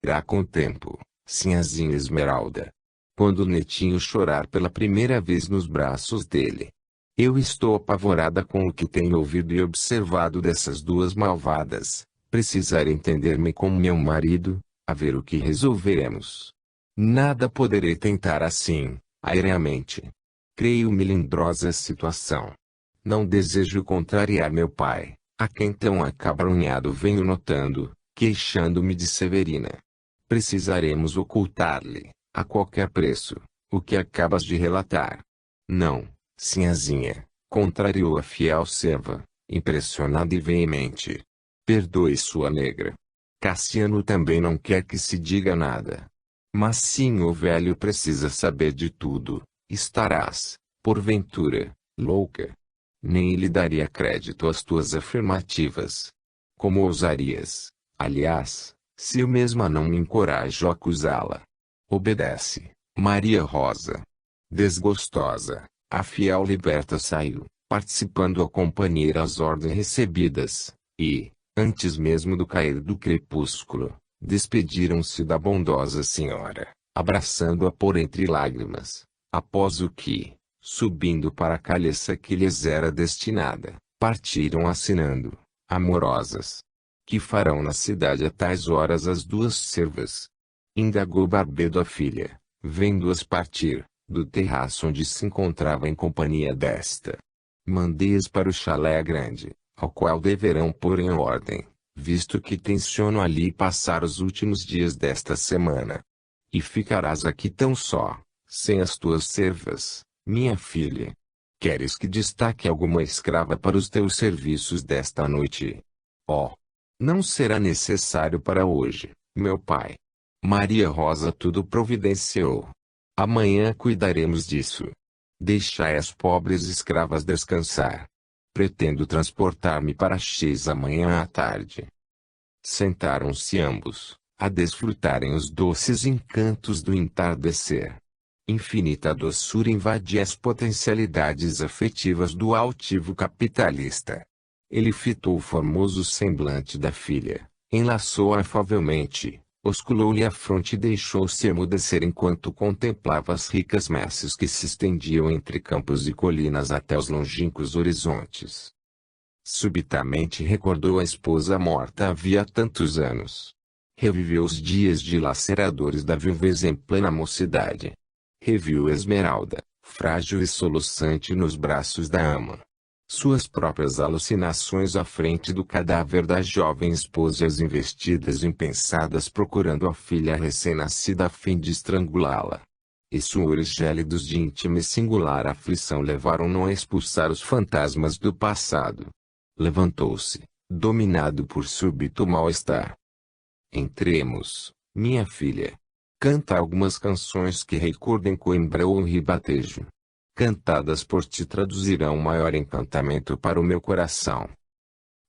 Irá com o tempo, sinhazinha Esmeralda. Quando o netinho chorar pela primeira vez nos braços dele. Eu estou apavorada com o que tenho ouvido e observado dessas duas malvadas. Precisar entender-me como meu marido, a ver o que resolveremos. Nada poderei tentar assim, aéreamente. Creio melindrosa situação. Não desejo contrariar meu pai, a quem tão acabrunhado venho notando, queixando-me de Severina. Precisaremos ocultar-lhe, a qualquer preço, o que acabas de relatar. Não, sinhazinha, contrariou a fiel serva, impressionada e veemente. Perdoe sua negra. Cassiano também não quer que se diga nada. Mas sim, o velho precisa saber de tudo. Estarás, porventura, louca? Nem lhe daria crédito às tuas afirmativas. Como ousarias? Aliás, se eu mesma não me encorajo a acusá-la. Obedece, Maria Rosa. Desgostosa, a fiel liberta saiu, participando a companheira às ordens recebidas, e, antes mesmo do cair do crepúsculo, despediram-se da bondosa senhora, abraçando-a por entre lágrimas, após o que, subindo para a calheça que lhes era destinada, partiram assinando, amorosas. Que farão na cidade a tais horas as duas servas? Indagou Barbedo a filha, vendo-as partir, do terraço onde se encontrava em companhia desta. Mandei-as para o chalé grande, ao qual deverão pôr em ordem, visto que tenciono ali passar os últimos dias desta semana. E ficarás aqui tão só, sem as tuas servas, minha filha. Queres que destaque alguma escrava para os teus serviços desta noite? Oh! Não será necessário para hoje, meu pai. Maria Rosa tudo providenciou. Amanhã cuidaremos disso. Deixai as pobres escravas descansar. Pretendo transportar-me para X amanhã à tarde. Sentaram-se ambos, a desfrutarem os doces encantos do entardecer. Infinita doçura invadia as potencialidades afetivas do altivo capitalista. Ele fitou o formoso semblante da filha, enlaçou-a afavelmente, osculou-lhe a fronte e deixou-se emudecer enquanto contemplava as ricas messes que se estendiam entre campos e colinas até os longínquos horizontes. Subitamente recordou a esposa morta havia tantos anos. Reviveu os dias dilaceradores da viuvez em plena mocidade. Reviu Esmeralda, frágil e soluçante nos braços da ama. Suas próprias alucinações à frente do cadáver da jovem esposa e as investidas impensadas procurando a filha recém-nascida a fim de estrangulá-la. E suores gélidos de íntima e singular aflição levaram-no a expulsar os fantasmas do passado. Levantou-se, dominado por súbito mal-estar. Entremos, minha filha. Canta algumas canções que recordem Coimbra ou Ribatejo. Cantadas por ti traduzirão maior encantamento para o meu coração.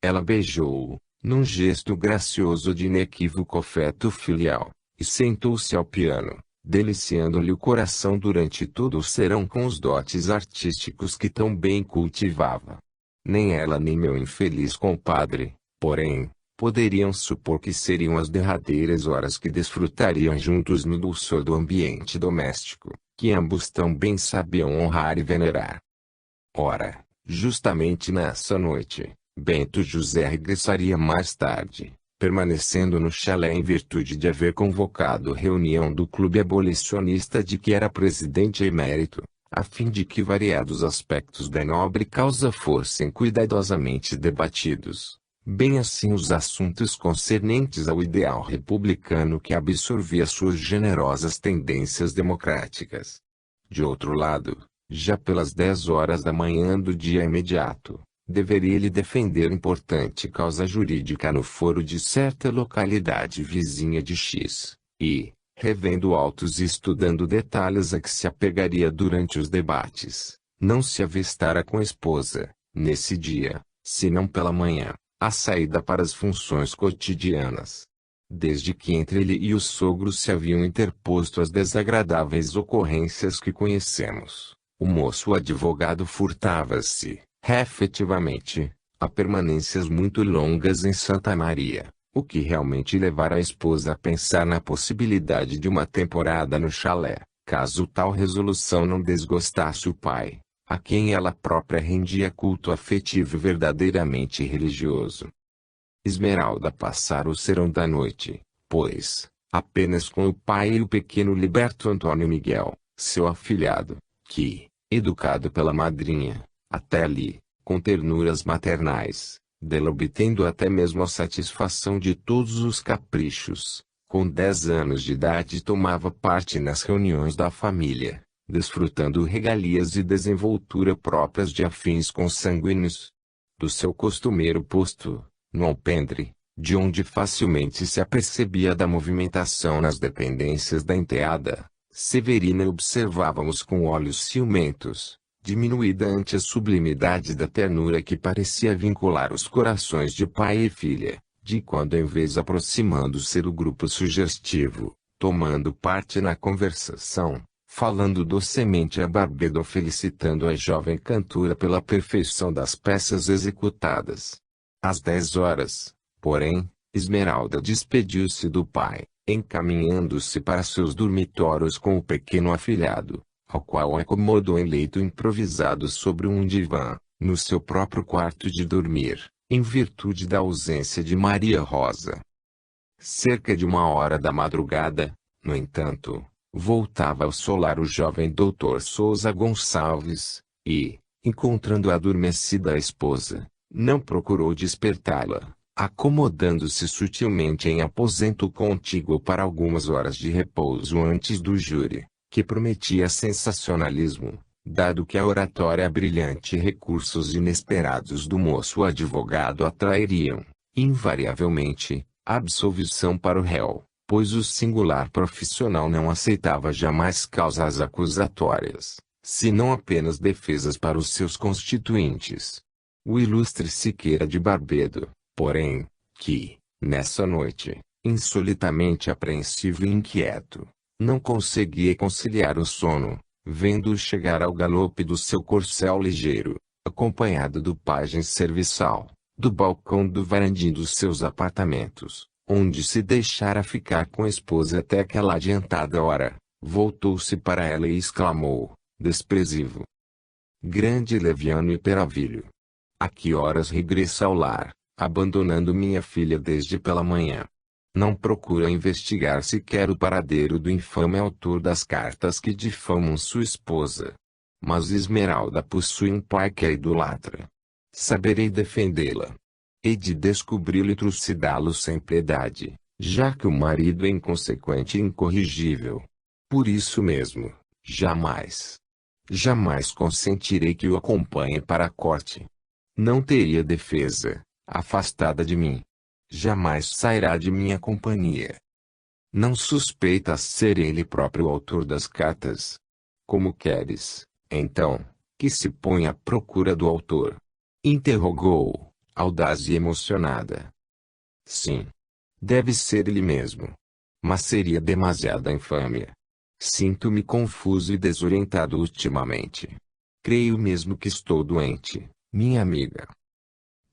Ela beijou-o, num gesto gracioso de inequívoco afeto filial, e sentou-se ao piano, deliciando-lhe o coração durante todo o serão com os dotes artísticos que tão bem cultivava. Nem ela nem meu infeliz compadre, porém, poderiam supor que seriam as derradeiras horas que desfrutariam juntos no dulçor do ambiente doméstico, que ambos tão bem sabiam honrar e venerar. Ora, justamente nessa noite, Bento José regressaria mais tarde, permanecendo no chalé em virtude de haver convocado reunião do clube abolicionista de que era presidente emérito, a fim de que variados aspectos da nobre causa fossem cuidadosamente debatidos, bem assim os assuntos concernentes ao ideal republicano que absorvia suas generosas tendências democráticas. De outro lado, já pelas 10 horas da manhã do dia imediato, deveria ele defender importante causa jurídica no foro de certa localidade vizinha de X, e, revendo autos e estudando detalhes a que se apegaria durante os debates, não se avistara com a esposa, nesse dia, senão pela manhã, a saída para as funções cotidianas. Desde que entre ele e o sogro se haviam interposto as desagradáveis ocorrências que conhecemos, o moço advogado furtava-se, efetivamente, a permanências muito longas em Santa Maria, o que realmente levara a esposa a pensar na possibilidade de uma temporada no chalé, caso tal resolução não desgostasse o pai, a quem ela própria rendia culto afetivo verdadeiramente religioso. Esmeralda passara o serão da noite, pois, apenas com o pai e o pequeno liberto Antônio Miguel, seu afilhado, que, educado pela madrinha, até ali, com ternuras maternais, dela obtendo até mesmo a satisfação de todos os caprichos, com 10 anos de idade tomava parte nas reuniões da família, desfrutando regalias e desenvoltura próprias de afins consanguíneos. Do seu costumeiro posto, no alpendre, de onde facilmente se apercebia da movimentação nas dependências da enteada, Severina observávamos com olhos ciumentos, diminuída ante a sublimidade da ternura que parecia vincular os corações de pai e filha, de quando em vez aproximando-se do grupo sugestivo, tomando parte na conversação, falando docemente a Barbedo felicitando a jovem cantora pela perfeição das peças executadas. Às 10 horas, porém, Esmeralda despediu-se do pai, encaminhando-se para seus dormitórios com o pequeno afilhado, ao qual acomodou em leito improvisado sobre um divã, no seu próprio quarto de dormir, em virtude da ausência de Maria Rosa. Cerca de 1 hora da madrugada, no entanto, voltava ao solar o jovem doutor Sousa Gonçalves, e, encontrando adormecida a esposa, não procurou despertá-la, acomodando-se sutilmente em aposento contíguo para algumas horas de repouso antes do júri, que prometia sensacionalismo, dado que a oratória brilhante e recursos inesperados do moço advogado atrairiam, invariavelmente, absolvição para o réu, pois o singular profissional não aceitava jamais causas acusatórias, senão apenas defesas para os seus constituintes. O ilustre Siqueira de Barbedo, porém, que, nessa noite, insolitamente apreensivo e inquieto, não conseguia conciliar o sono, vendo-o chegar ao galope do seu corcel ligeiro, acompanhado do pajem serviçal, do balcão do varandim dos seus apartamentos, onde se deixara ficar com a esposa até aquela adiantada hora, voltou-se para ela e exclamou, desprezível: grande leviano e peravilho! A que horas regressa ao lar, abandonando minha filha desde pela manhã? Não procura investigar sequer o paradeiro do infame autor das cartas que difamam sua esposa. Mas Esmeralda possui um pai que a idolatra. Saberei defendê-la. Hei de descobri-lo e trucidá-lo sem piedade, já que o marido é inconsequente e incorrigível. Por isso mesmo, jamais consentirei que o acompanhe para a corte. Não teria defesa, afastada de mim. Jamais sairá de minha companhia. Não suspeitas ser ele próprio o autor das cartas? Como queres, então, que se ponha à procura do autor? Interrogou, audaz e emocionada. Sim. Deve ser ele mesmo. Mas seria demasiada infâmia. Sinto-me confuso e desorientado ultimamente. Creio mesmo que estou doente, minha amiga.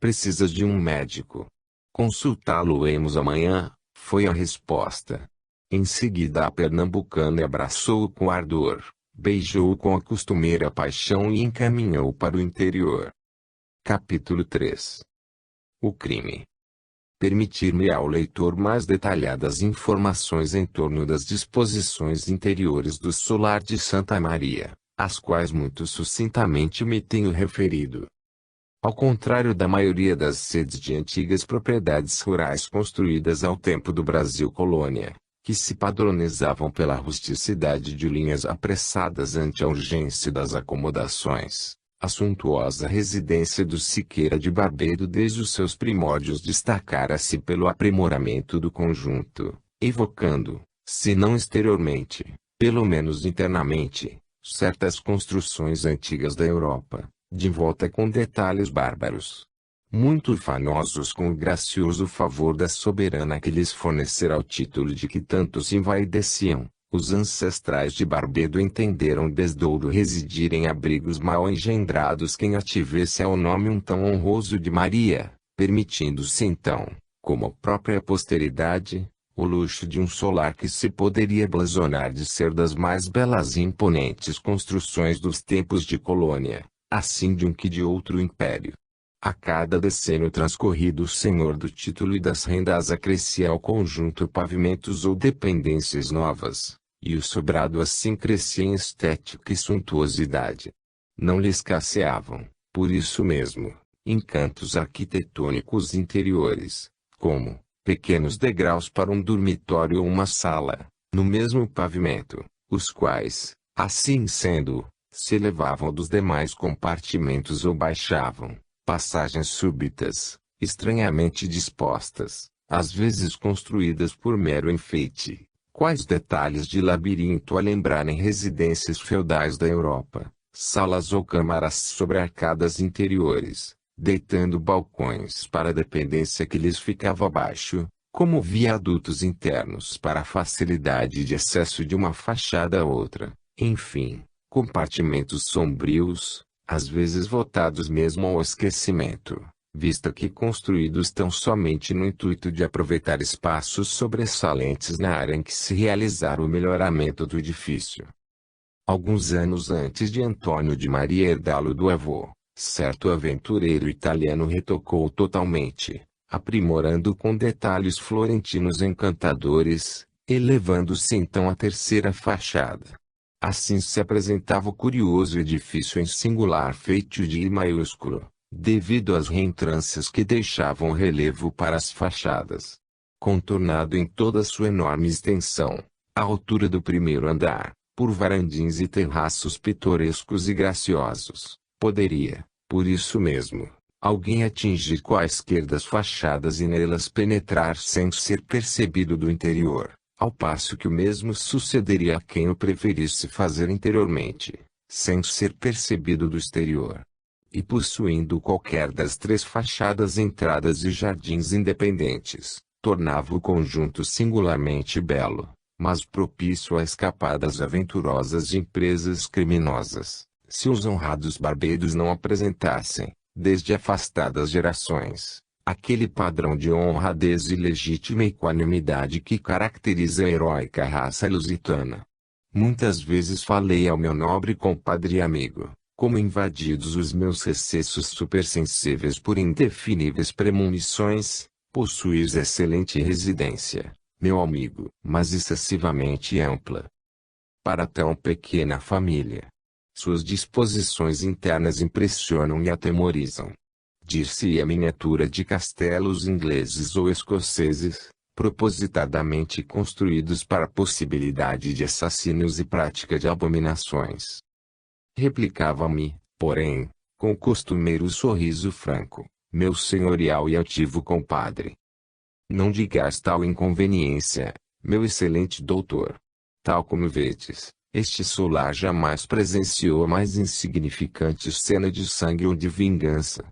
Precisas de um médico. Consultá-lo-emos amanhã, foi a resposta. Em seguida a pernambucana abraçou-o com ardor, beijou-o com a costumeira paixão e encaminhou-o para o interior. Capítulo 3. O crime. Permitir-me ao leitor mais detalhadas informações em torno das disposições interiores do solar de Santa Maria, às quais muito sucintamente me tenho referido. Ao contrário da maioria das sedes de antigas propriedades rurais construídas ao tempo do Brasil colônia, que se padronizavam pela rusticidade de linhas apressadas ante a urgência das acomodações, a suntuosa residência do Siqueira de Barbedo desde os seus primórdios destacara-se pelo aprimoramento do conjunto, evocando, se não exteriormente, pelo menos internamente, certas construções antigas da Europa, de volta com detalhes bárbaros, muito ufanosos com o gracioso favor da soberana que lhes fornecera o título de que tanto se envaideciam. Os ancestrais de Barbedo entenderam desdouro residir em abrigos mal engendrados quem ativesse ao nome um tão honroso de Maria, permitindo-se então, como a própria posteridade, o luxo de um solar que se poderia blasonar de ser das mais belas e imponentes construções dos tempos de colônia, assim de um que de outro império. A cada decênio transcorrido o senhor do título e das rendas acrescia ao conjunto pavimentos ou dependências novas, e o sobrado assim crescia em estética e suntuosidade. Não lhe escasseavam, por isso mesmo, encantos arquitetônicos interiores, como pequenos degraus para um dormitório ou uma sala, no mesmo pavimento, os quais, assim sendo, se elevavam dos demais compartimentos ou baixavam, passagens súbitas, estranhamente dispostas, às vezes construídas por mero enfeite, quais detalhes de labirinto a lembrarem residências feudais da Europa, salas ou câmaras sobre arcadas interiores, deitando balcões para a dependência que lhes ficava abaixo, como viadutos internos para a facilidade de acesso de uma fachada a outra, enfim, compartimentos sombrios, às vezes votados mesmo ao esquecimento, visto que construídos tão somente no intuito de aproveitar espaços sobressalentes na área em que se realizara o melhoramento do edifício. Alguns anos antes de Antônio de Maria herdá-lo do avô, certo aventureiro italiano retocou totalmente, aprimorando com detalhes florentinos encantadores, elevando-se então à terceira fachada. Assim se apresentava o curioso edifício em singular feitio de I maiúsculo, devido às reentrâncias que deixavam relevo para as fachadas. Contornado em toda sua enorme extensão, à altura do primeiro andar, por varandins e terraços pitorescos e graciosos, poderia, por isso mesmo, alguém atingir quaisquer das fachadas e nelas penetrar sem ser percebido do interior, ao passo que o mesmo sucederia a quem o preferisse fazer interiormente, sem ser percebido do exterior. E possuindo qualquer das três fachadas entradas e jardins independentes, tornava o conjunto singularmente belo, mas propício a escapadas aventurosas de empresas criminosas, se os honrados barbeiros não apresentassem, desde afastadas gerações, aquele padrão de honradez e legítima equanimidade que caracteriza a heróica raça lusitana. Muitas vezes falei ao meu nobre compadre e amigo, como invadidos os meus recessos supersensíveis por indefiníveis premonições: possuis excelente residência, meu amigo, mas excessivamente ampla para tão pequena família. Suas disposições internas impressionam e atemorizam. Dir-se-ia miniatura de castelos ingleses ou escoceses, propositadamente construídos para a possibilidade de assassínios e prática de abominações. Replicava-me, porém, com o costumeiro sorriso franco, meu senhorial e altivo compadre: não digas tal inconveniência, meu excelente doutor. Tal como vedes, este solar jamais presenciou a mais insignificante cena de sangue ou de vingança.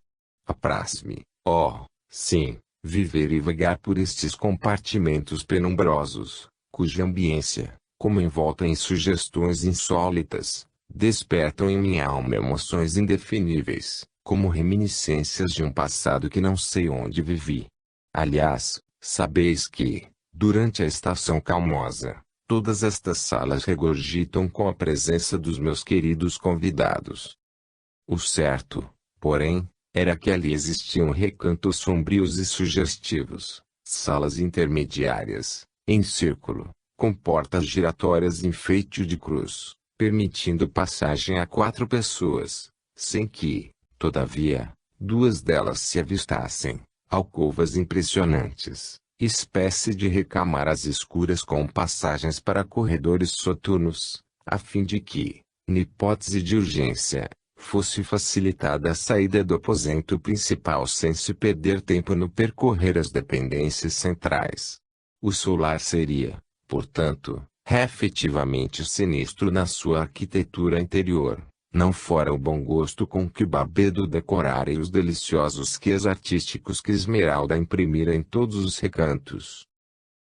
Apraz-me, sim, viver e vagar por estes compartimentos penumbrosos, cuja ambiência, como envolta em sugestões insólitas, despertam em minha alma emoções indefiníveis, como reminiscências de um passado que não sei onde vivi. Aliás, sabeis que, durante a estação calmosa, todas estas salas regurgitam com a presença dos meus queridos convidados. O certo, porém, era que ali existiam recantos sombrios e sugestivos, salas intermediárias, em círculo, com portas giratórias em feitio de cruz, permitindo passagem a 4 pessoas, sem que, todavia, 2 delas se avistassem, alcovas impressionantes, espécie de recamaras escuras com passagens para corredores soturnos, a fim de que, na hipótese de urgência, fosse facilitada a saída do aposento principal sem se perder tempo no percorrer as dependências centrais. O solar seria, portanto, efetivamente sinistro na sua arquitetura interior, não fora o bom gosto com que Barbedo decorara e os deliciosos ques artísticos que Esmeralda imprimira em todos os recantos.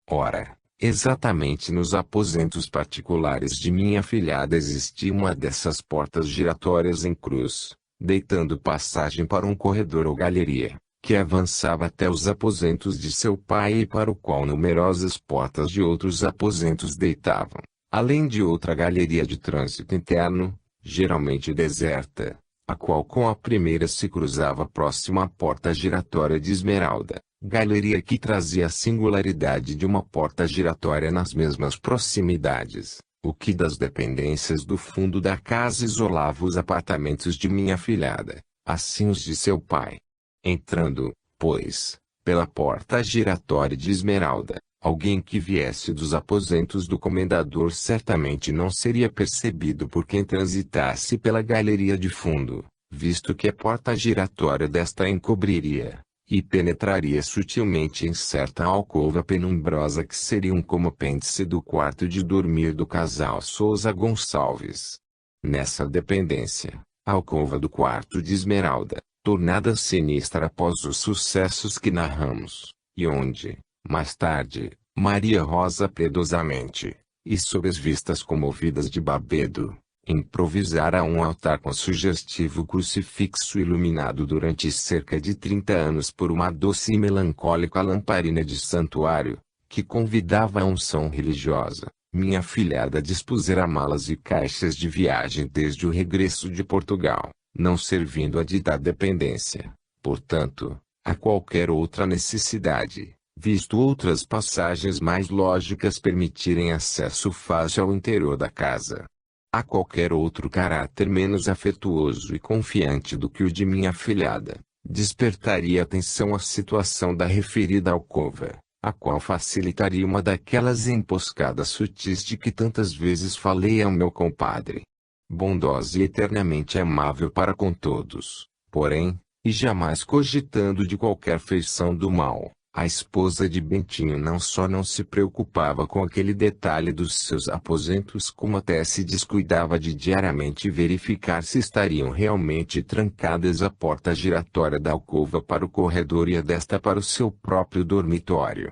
Ora, exatamente nos aposentos particulares de minha afilhada existia uma dessas portas giratórias em cruz, deitando passagem para um corredor ou galeria, que avançava até os aposentos de seu pai e para o qual numerosas portas de outros aposentos deitavam, além de outra galeria de trânsito interno, geralmente deserta, a qual com a primeira se cruzava próximo à porta giratória de esmeralda, galeria que trazia a singularidade de uma porta giratória nas mesmas proximidades, o que das dependências do fundo da casa isolava os apartamentos de minha afilhada, assim os de seu pai. Entrando, pois, pela porta giratória de esmeralda, alguém que viesse dos aposentos do comendador certamente não seria percebido por quem transitasse pela galeria de fundo, visto que a porta giratória desta encobriria, e penetraria sutilmente em certa alcova penumbrosa que seria como apêndice do quarto de dormir do casal Souza Gonçalves. Nessa dependência, a alcova do quarto de esmeralda, tornada sinistra após os sucessos que narramos, e onde, mais tarde, Maria Rosa piedosamente, e sob as vistas comovidas de Barbedo, improvisara um altar com sugestivo crucifixo iluminado durante cerca de 30 anos por uma doce e melancólica lamparina de santuário, que convidava a unção religiosa. Minha afilhada dispusera malas e caixas de viagem desde o regresso de Portugal, não servindo a dita dependência, portanto, a qualquer outra necessidade, visto outras passagens mais lógicas permitirem acesso fácil ao interior da casa. A qualquer outro caráter menos afetuoso e confiante do que o de minha afilhada, despertaria atenção a situação da referida alcova, a qual facilitaria uma daquelas emboscadas sutis de que tantas vezes falei ao meu compadre. Bondosa e eternamente amável para com todos, porém, e jamais cogitando de qualquer feição do mal, a esposa de Bentinho não só não se preocupava com aquele detalhe dos seus aposentos, como até se descuidava de diariamente verificar se estariam realmente trancadas a porta giratória da alcova para o corredor e a desta para o seu próprio dormitório.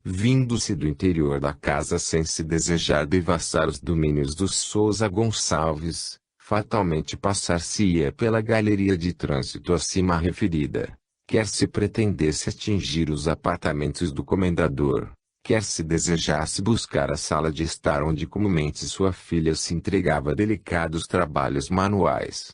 Vindo-se do interior da casa sem se desejar devassar os domínios dos Souza Gonçalves, fatalmente passar-se-ia pela galeria de trânsito acima referida, quer se pretendesse atingir os apartamentos do comendador, quer se desejasse buscar a sala de estar onde comumente sua filha se entregava a delicados trabalhos manuais.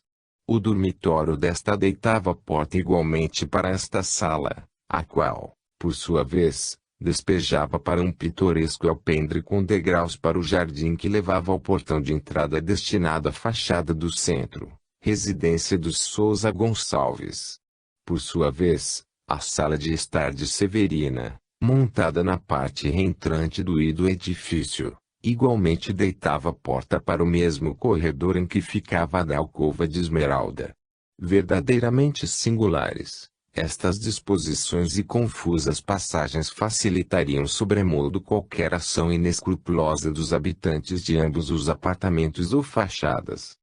O dormitório desta deitava a porta igualmente para esta sala, a qual, por sua vez, despejava para um pitoresco alpendre com degraus para o jardim que levava ao portão de entrada destinado à fachada do centro, residência dos Souza Gonçalves. Por sua vez, a sala de estar de Severina, montada na parte reentrante do edifício, igualmente deitava a porta para o mesmo corredor em que ficava a da alcova de esmeralda. Verdadeiramente singulares, estas disposições e confusas passagens facilitariam sobremodo qualquer ação inescrupulosa dos habitantes de ambos os apartamentos ou fachadas.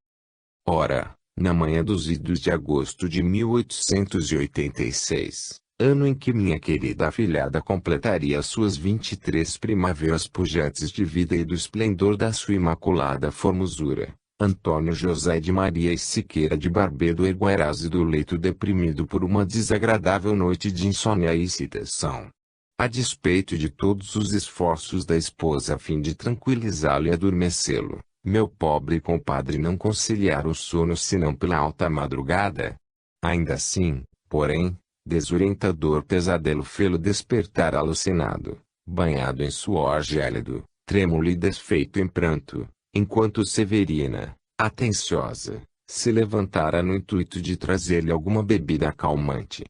Ora, na manhã dos idos de agosto de 1886, ano em que minha querida afilhada completaria suas 23 primaveras pujantes de vida e do esplendor da sua imaculada formosura, Antônio José de Maria e Siqueira de Barbedo erguera-se do leito deprimido por uma desagradável noite de insônia e excitação. A despeito de todos os esforços da esposa a fim de tranquilizá-lo e adormecê-lo, meu pobre compadre não conciliara o sono senão pela alta madrugada. Ainda assim, porém, desorientador pesadelo fê-lo despertar alucinado, banhado em suor gélido, trêmulo e desfeito em pranto, enquanto Severina, atenciosa, se levantara no intuito de trazer-lhe alguma bebida acalmante.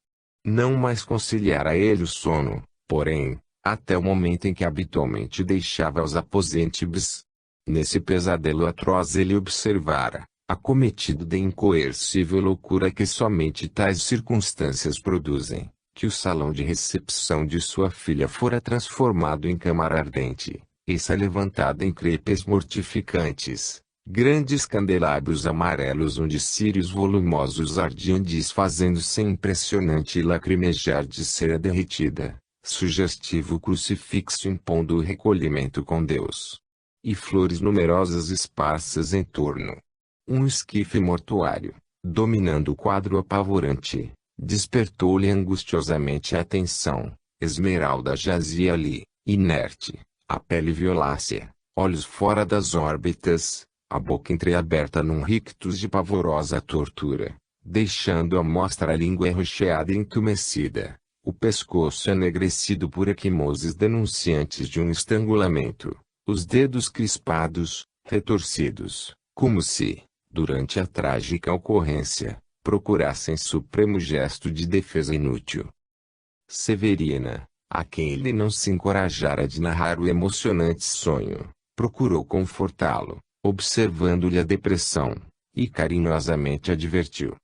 Não mais conciliara ele o sono, porém, até o momento em que habitualmente deixava os aposentos. Nesse pesadelo atroz ele observara, acometido de incoercível loucura que somente tais circunstâncias produzem, que o salão de recepção de sua filha fora transformado em câmara ardente, essa levantada em crepes mortificantes, grandes candelabros amarelos onde círios volumosos ardiam desfazendo-se em impressionante lacrimejar de cera derretida, sugestivo crucifixo impondo o recolhimento com Deus, e flores numerosas esparsas em torno. Um esquife mortuário, dominando o quadro apavorante, Despertou-lhe angustiosamente a atenção. Esmeralda jazia ali, inerte, a pele violácea, olhos fora das órbitas, a boca entreaberta num rictus de pavorosa tortura, deixando à mostra a língua arroxeada e entumecida, o pescoço enegrecido por equimoses denunciantes de um estrangulamento, os dedos crispados, retorcidos, como se, durante a trágica ocorrência, procurassem supremo gesto de defesa inútil. Severina, a quem ele não se encorajara de narrar o emocionante sonho, procurou confortá-lo, observando-lhe a depressão, e carinhosamente advertiu: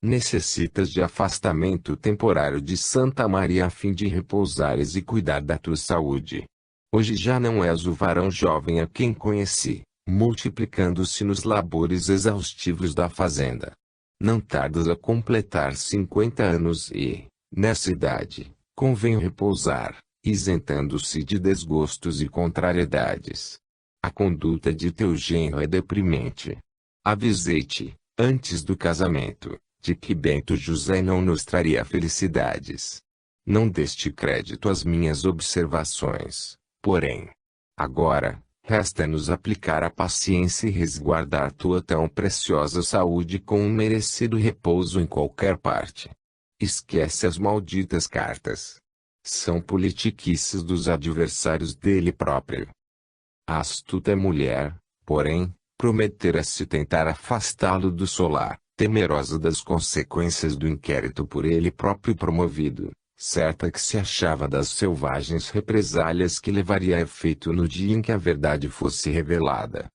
necessitas de afastamento temporário de Santa Maria a fim de repousares e cuidar da tua saúde. Hoje já não és o varão jovem a quem conheci, multiplicando-se nos labores exaustivos da fazenda. Não tardas a completar 50 anos e, nessa idade, convém repousar, isentando-se de desgostos e contrariedades. A conduta de teu genro é deprimente. Avisei-te, antes do casamento, de que Bento José não nos traria felicidades. Não deste crédito às minhas observações, porém. Agora, resta-nos aplicar a paciência e resguardar tua tão preciosa saúde com um merecido repouso em qualquer parte. Esquece as malditas cartas. São politiquices dos adversários dele próprio. A astuta mulher, porém, prometera-se tentar afastá-lo do solar, temerosa das consequências do inquérito por ele próprio promovido, certa que se achava das selvagens represálias que levaria a efeito no dia em que a verdade fosse revelada.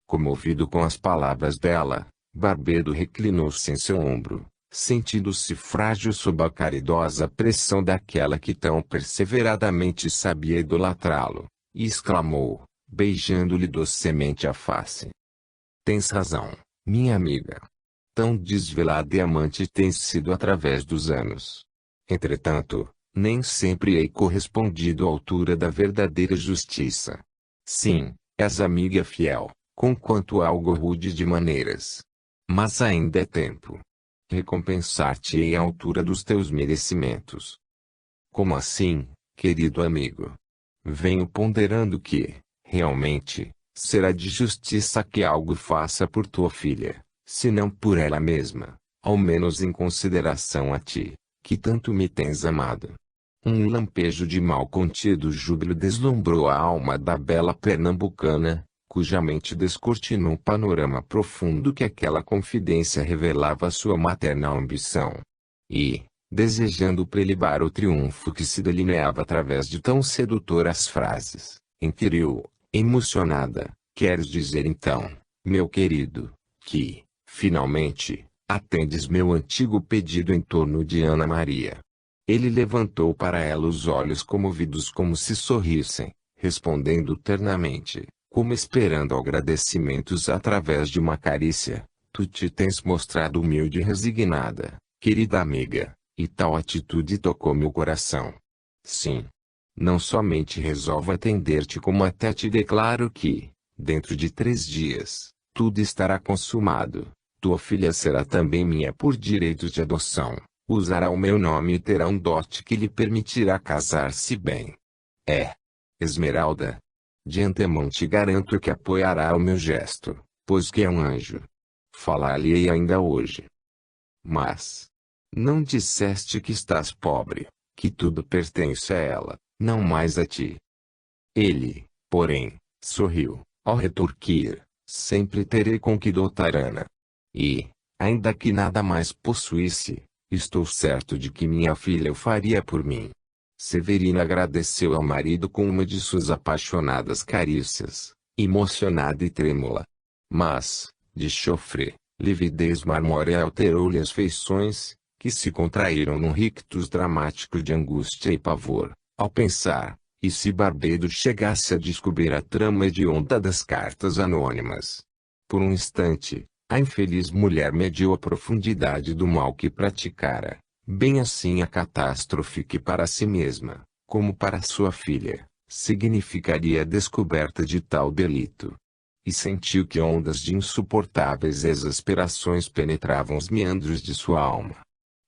Comovido com as palavras dela, Barbedo reclinou-se em seu ombro, sentindo-se frágil sob a caridosa pressão daquela que tão perseveradamente sabia idolatrá-lo, e exclamou, beijando-lhe docemente a face: tens razão, minha amiga. Tão desvelada e amante tens sido através dos anos. Entretanto, nem sempre hei correspondido à altura da verdadeira justiça. Sim, és amiga fiel, conquanto algo rude de maneiras. Mas ainda é tempo. Recompensar-te-ei à altura dos teus merecimentos. Como assim, querido amigo? Venho ponderando que, realmente, será de justiça que algo faça por tua filha, se não por ela mesma, ao menos em consideração a ti, que tanto me tens amado. Um lampejo de mal contido júbilo deslumbrou a alma da bela pernambucana, cuja mente descortinou um panorama profundo que aquela confidência revelava a sua maternal ambição. E, desejando prelibar o triunfo que se delineava através de tão sedutoras frases, inquiriu, emocionada: queres dizer então, meu querido, que, finalmente, atendes meu antigo pedido em torno de Ana Maria? Ele levantou para ela os olhos comovidos como se sorrissem, respondendo ternamente, como esperando agradecimentos através de uma carícia: tu te tens mostrado humilde e resignada, querida amiga, e tal atitude tocou meu coração. Sim. Não somente resolvo atender-te, como até te declaro que, dentro de 3 dias, tudo estará consumado. Tua filha será também minha por direitos de adoção, usará o meu nome e terá um dote que lhe permitirá casar-se bem. Esmeralda, de antemão te garanto que apoiará o meu gesto, pois que é um anjo. Falar-lhe-ei ainda hoje. Mas, não disseste que estás pobre, que tudo pertence a ela, não mais a ti? Ele, porém, sorriu, ao retorquir: sempre terei com que dotar Ana. E, ainda que nada mais possuísse, estou certo de que minha filha o faria por mim. Severina agradeceu ao marido com uma de suas apaixonadas carícias, emocionada e trêmula. Mas, de chofre, lividez marmórea alterou-lhe as feições, que se contraíram num rictus dramático de angústia e pavor, ao pensar: e se Barbedo chegasse a descobrir a trama hedionda das cartas anônimas? Por um instante, a infeliz mulher mediu a profundidade do mal que praticara, bem assim a catástrofe que para si mesma, como para sua filha, significaria a descoberta de tal delito. E sentiu que ondas de insuportáveis exasperações penetravam os meandros de sua alma.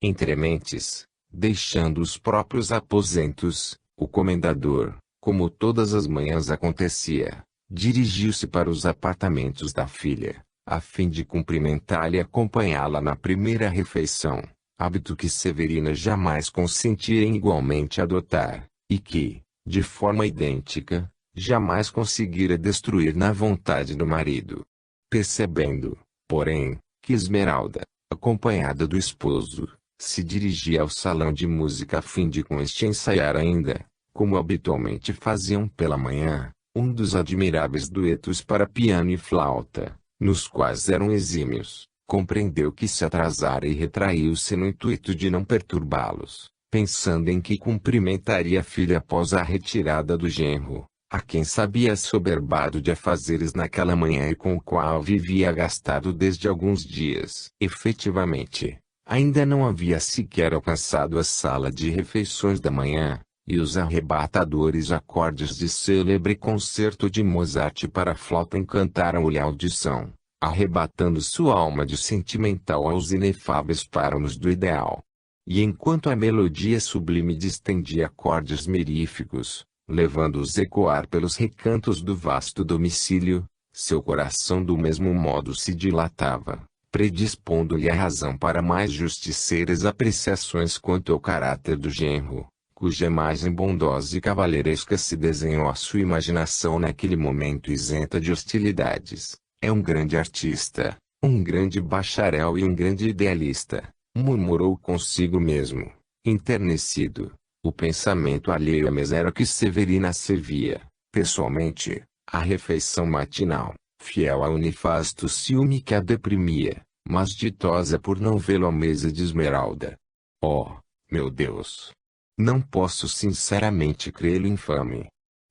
Entre mentes, deixando os próprios aposentos, o comendador, como todas as manhãs acontecia, dirigiu-se para os apartamentos da filha, a fim de cumprimentá-la e acompanhá-la na primeira refeição, hábito que Severina jamais consentira em igualmente adotar, e que, de forma idêntica, jamais conseguira destruir na vontade do marido. Percebendo, porém, que Esmeralda, acompanhada do esposo, se dirigia ao salão de música a fim de com este ensaiar ainda, como habitualmente faziam pela manhã, um dos admiráveis duetos para piano e flauta, nos quais eram exímios, compreendeu que se atrasara e retraiu-se no intuito de não perturbá-los, pensando em que cumprimentaria a filha após a retirada do genro, a quem sabia assoberbado de afazeres naquela manhã e com o qual vivia gastado desde alguns dias. Efetivamente, ainda não havia sequer alcançado a sala de refeições da manhã, e os arrebatadores acordes de célebre concerto de Mozart para flauta encantaram-lhe a audição, arrebatando sua alma de sentimental aos inefáveis páramos do ideal. E enquanto a melodia sublime distendia acordes meríficos, levando-os ecoar pelos recantos do vasto domicílio, seu coração do mesmo modo se dilatava, predispondo-lhe a razão para mais justiceiras apreciações quanto ao caráter do genro, cuja imagem bondosa e cavalheiresca se desenhou à sua imaginação naquele momento isenta de hostilidades. É um grande artista, um grande bacharel e um grande idealista, murmurou consigo mesmo, enternecido. O pensamento alheio à mesera que Severina servia, pessoalmente, a refeição matinal, fiel ao nefasto ciúme que a deprimia, mas ditosa por não vê-lo à mesa de Esmeralda. Oh, meu Deus! Não posso sinceramente crê-lo infame.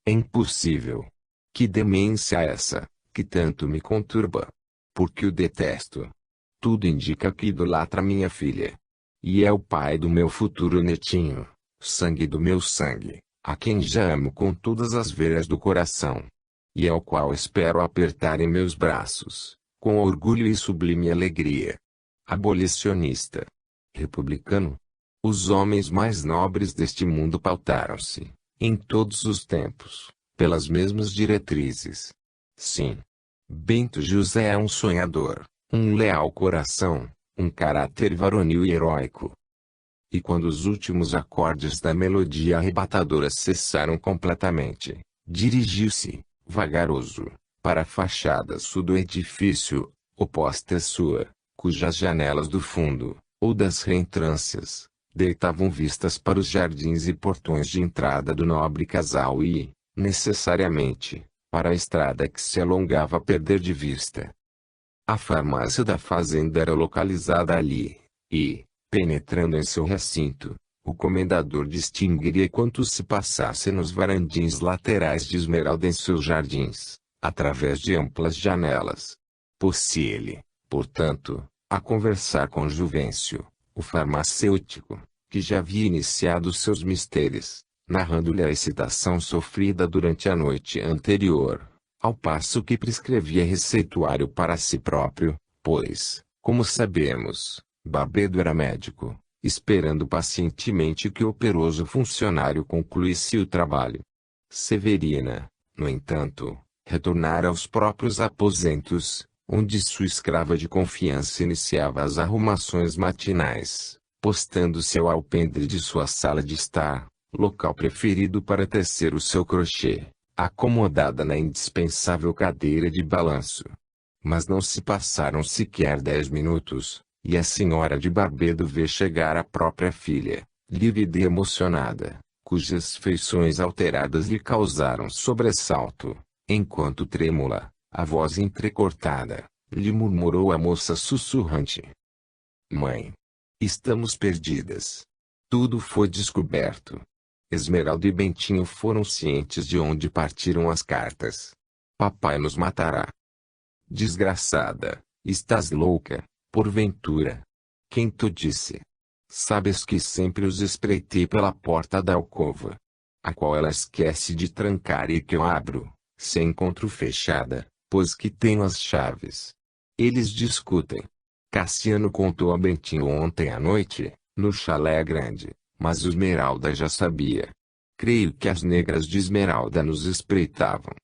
É impossível. Que demência é essa, que tanto me conturba? Porque o detesto. Tudo indica que idolatra minha filha. E é o pai do meu futuro netinho, sangue do meu sangue, a quem já amo com todas as veias do coração. E ao qual espero apertar em meus braços, com orgulho e sublime alegria. Abolicionista. Republicano. Os homens mais nobres deste mundo pautaram-se, em todos os tempos, pelas mesmas diretrizes. Sim. Bento José é um sonhador, um leal coração, um caráter varonil e heróico. E quando os últimos acordes da melodia arrebatadora cessaram completamente, dirigiu-se, vagaroso, para a fachada sul do edifício, oposta à sua, cujas janelas do fundo, ou das reentrâncias, deitavam vistas para os jardins e portões de entrada do nobre casal e, necessariamente, para a estrada que se alongava a perder de vista. A farmácia da fazenda era localizada ali, e, penetrando em seu recinto, o comendador distinguiria quanto se passasse nos varandins laterais de Esmeralda em seus jardins, através de amplas janelas. Pôs-se ele, portanto, a conversar com Juvencio, o farmacêutico, que já havia iniciado seus mistérios, narrando-lhe a excitação sofrida durante a noite anterior, ao passo que prescrevia receituário para si próprio, pois, como sabemos, Barbedo era médico, esperando pacientemente que o operoso funcionário concluísse o trabalho. Severina, no entanto, retornara aos próprios aposentos, onde sua escrava de confiança iniciava as arrumações matinais, postando-se ao alpendre de sua sala de estar, local preferido para tecer o seu crochê, acomodada na indispensável cadeira de balanço. Mas não se passaram sequer 10 minutos, e a senhora de Barbedo vê chegar a própria filha, lívida e emocionada, cujas feições alteradas lhe causaram sobressalto, enquanto trêmula, a voz entrecortada, lhe murmurou a moça sussurrante: "Mãe, estamos perdidas. Tudo foi descoberto. Esmeralda e Bentinho foram cientes de onde partiram as cartas. Papai nos matará." "Desgraçada, estás louca, porventura? Quem te disse? Sabes que sempre os espreitei pela porta da alcova, a qual ela esquece de trancar e que eu abro, se a encontro fechada, pois que tenho as chaves. Eles discutem. Cassiano contou a Bentinho ontem à noite, No chalé grande, mas Esmeralda já sabia. Creio que as negras de Esmeralda nos espreitavam.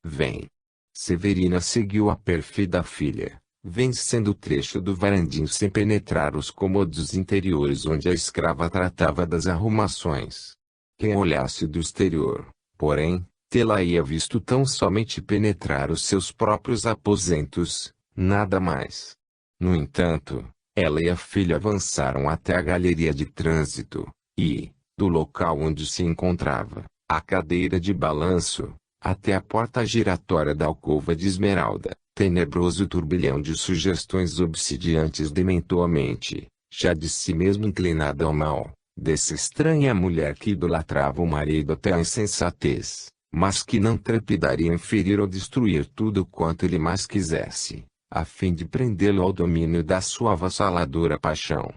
Vem. Severina seguiu a pérfida filha, vencendo o trecho do varandim sem penetrar os cômodos interiores onde a escrava tratava das arrumações. Quem olhasse do exterior, porém, tê-la-ia visto tão somente penetrar os seus próprios aposentos, nada mais. No entanto, ela e a filha avançaram até a galeria de trânsito, e, do local onde se encontrava, a cadeira de balanço, até a porta giratória da alcova de Esmeralda, tenebroso turbilhão de sugestões obsidiantes dementou a mente, já de si mesmo inclinada ao mal, dessa estranha mulher que idolatrava o marido até a insensatez, mas que não trepidaria em ferir ou destruir tudo quanto ele mais quisesse, a fim de prendê-lo ao domínio da sua avassaladora paixão.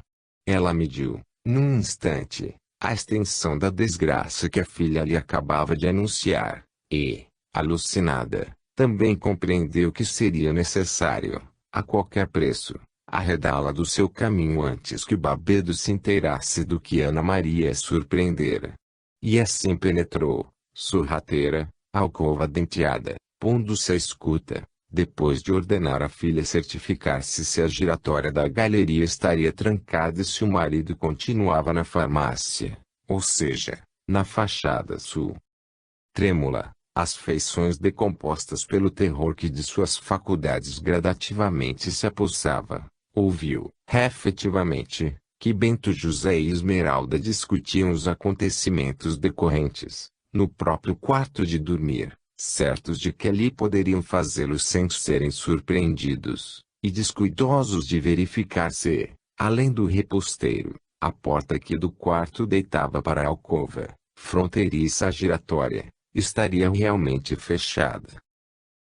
Ela mediu, num instante, a extensão da desgraça que a filha lhe acabava de anunciar, e, alucinada, também compreendeu que seria necessário, a qualquer preço, arredá-la do seu caminho antes que o Babedo se inteirasse do que Ana Maria surpreendera. E assim penetrou, sorrateira, a alcova denteada, pondo-se à escuta, depois de ordenar à filha certificar-se se a giratória da galeria estaria trancada e se o marido continuava na farmácia, ou seja, na fachada sul. Trêmula, as feições decompostas pelo terror que de suas faculdades gradativamente se apossava, ouviu, efetivamente, que Bento José e Esmeralda discutiam os acontecimentos decorrentes, no próprio quarto de dormir, certos de que ali poderiam fazê-lo sem serem surpreendidos, e descuidosos de verificar se, além do reposteiro, a porta que do quarto deitava para a alcova, fronteiriça à giratória, estaria realmente fechada.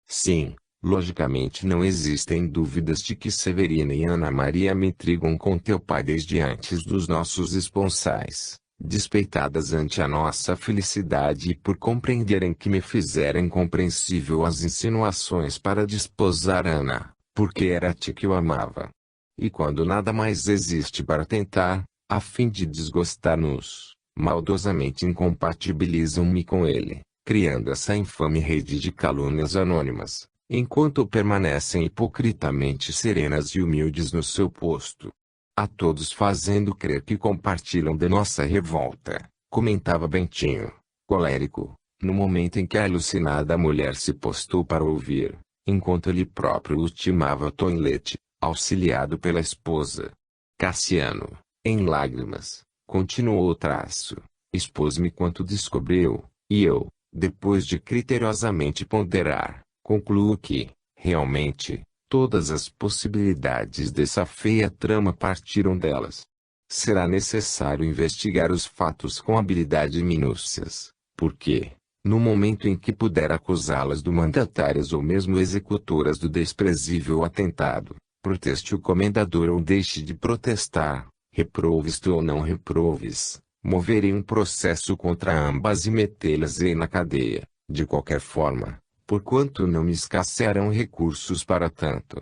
Sim, logicamente não existem dúvidas de que Severina e Ana Maria me intrigam com teu pai desde antes dos nossos esponsais, despeitadas ante a nossa felicidade e por compreenderem que me fizeram incompreensível as insinuações para desposar Ana, porque era a ti que eu amava. E quando nada mais existe para tentar, a fim de desgostar-nos, maldosamente incompatibilizam-me com ele, criando essa infame rede de calúnias anônimas, enquanto permanecem hipocritamente serenas e humildes no seu posto. A todos fazendo crer que compartilham de nossa revolta, comentava Bentinho, colérico, no momento em que a alucinada mulher se postou para ouvir, enquanto ele próprio ultimava o toilette, auxiliado pela esposa. Cassiano, em lágrimas, continuou o traço, expôs-me quanto descobriu, e eu, depois de criteriosamente ponderar, concluo que, realmente, todas as possibilidades dessa feia trama partiram delas. Será necessário investigar os fatos com habilidade e minúcias, porque, no momento em que puder acusá-las do mandatárias ou mesmo executoras do desprezível atentado, proteste o comendador ou deixe de protestar, reproves tu ou não reproves, moverei um processo contra ambas e metê-las na cadeia, de qualquer forma, porquanto não me escassearão recursos para tanto.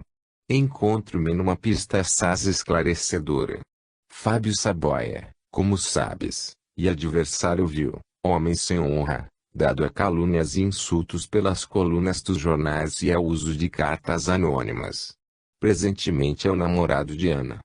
Encontro-me numa pista assaz esclarecedora. Fábio Saboia, como sabes, e adversário vil, homem sem honra, dado a calúnias e insultos pelas colunas dos jornais e ao uso de cartas anônimas. Presentemente é o namorado de Ana.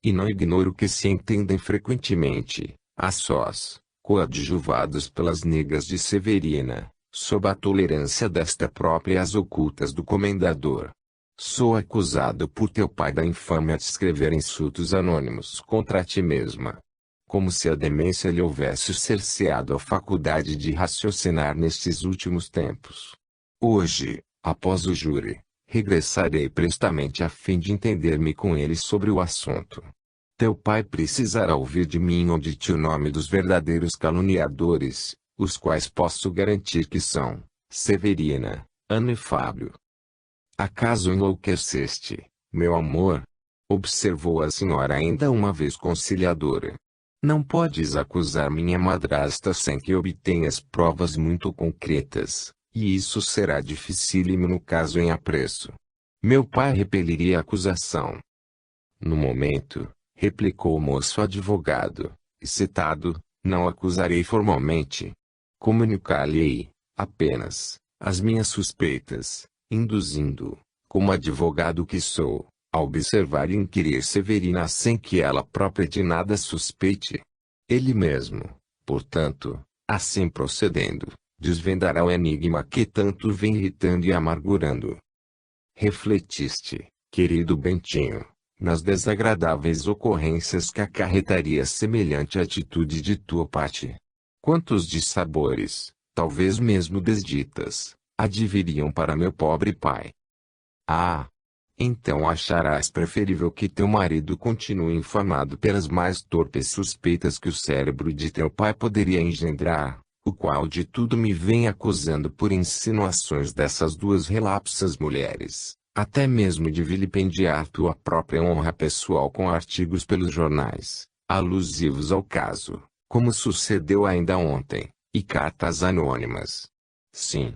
E não ignoro que se entendem frequentemente, a sós, coadjuvados pelas negras de Severina, sob a tolerância desta própria e as ocultas do comendador. Sou acusado por teu pai da infâmia de escrever insultos anônimos contra ti mesma. Como se a demência lhe houvesse cerceado a faculdade de raciocinar nestes últimos tempos. Hoje, após o júri, regressarei prestamente a fim de entender-me com ele sobre o assunto. Teu pai precisará ouvir de mim ou de ti o nome dos verdadeiros caluniadores, os quais posso garantir que são Severina, Ana e Fábio. Acaso enlouqueceste, meu amor? Observou a senhora ainda uma vez conciliadora. Não podes acusar minha madrasta sem que obtenhas provas muito concretas, e isso será dificílimo no caso em apreço. Meu pai repeliria a acusação. No momento, replicou o moço advogado, excitado. Não acusarei formalmente. Comunicar-lhe-ei, apenas, as minhas suspeitas, induzindo-o, como advogado que sou, a observar e inquirir Severina sem que ela própria de nada suspeite. Ele mesmo, portanto, assim procedendo, desvendará o enigma que tanto vem irritando e amargurando. Refletiste, querido Bentinho, nas desagradáveis ocorrências que acarretaria semelhante atitude de tua parte? Quantos dissabores, talvez mesmo desditas, adviriam para meu pobre pai? Ah! Então acharás preferível que teu marido continue infamado pelas mais torpes suspeitas que o cérebro de teu pai poderia engendrar, o qual de tudo me vem acusando por insinuações dessas duas relapsas mulheres, até mesmo de vilipendiar tua própria honra pessoal com artigos pelos jornais, alusivos ao caso, como sucedeu ainda ontem, e cartas anônimas. Sim.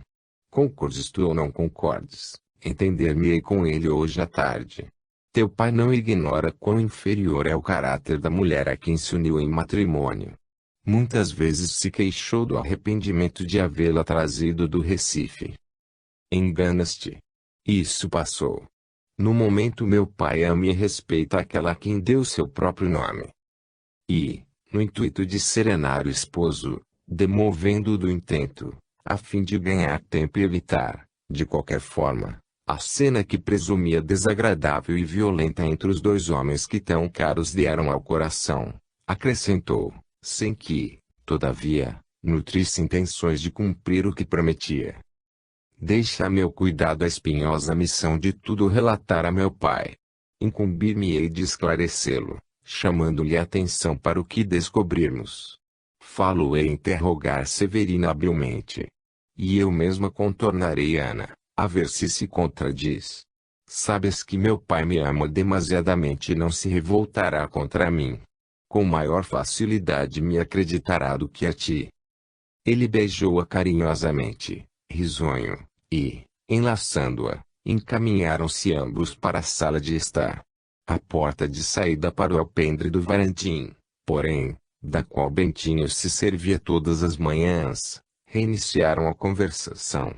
Concordes tu ou não concordes? Entender-me-ei com ele hoje à tarde. Teu pai não ignora quão inferior é o caráter da mulher a quem se uniu em matrimônio. Muitas vezes se queixou do arrependimento de havê-la trazido do Recife. Enganas-te. Isso passou. No momento meu pai ama e respeita aquela a quem deu seu próprio nome. E, no intuito de serenar o esposo, demovendo-o do intento, a fim de ganhar tempo e evitar, de qualquer forma, a cena que presumia desagradável e violenta entre os dois homens que tão caros lhe eram ao coração, acrescentou, sem que, todavia, nutrisse intenções de cumprir o que prometia. Deixa a meu cuidado a espinhosa missão de tudo relatar a meu pai. Incumbir-me-ei de esclarecê-lo, chamando-lhe a atenção para o que descobrirmos. Falo-ei interrogar Severina habilmente. E eu mesma contornarei Ana, a ver se contradiz. Sabes que meu pai me ama demasiadamente e não se revoltará contra mim. Com maior facilidade me acreditará do que a ti. Ele beijou-a carinhosamente, risonho, e, enlaçando-a, encaminharam-se ambos para a sala de estar. A porta de saída para o alpendre do Varantim, porém, da qual Bentinho se servia todas as manhãs, reiniciaram a conversação.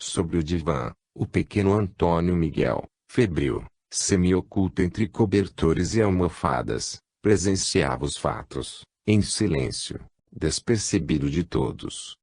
Sobre o divã, o pequeno Antônio Miguel, febril, semi-oculto entre cobertores e almofadas, presenciava os fatos, em silêncio, despercebido de todos.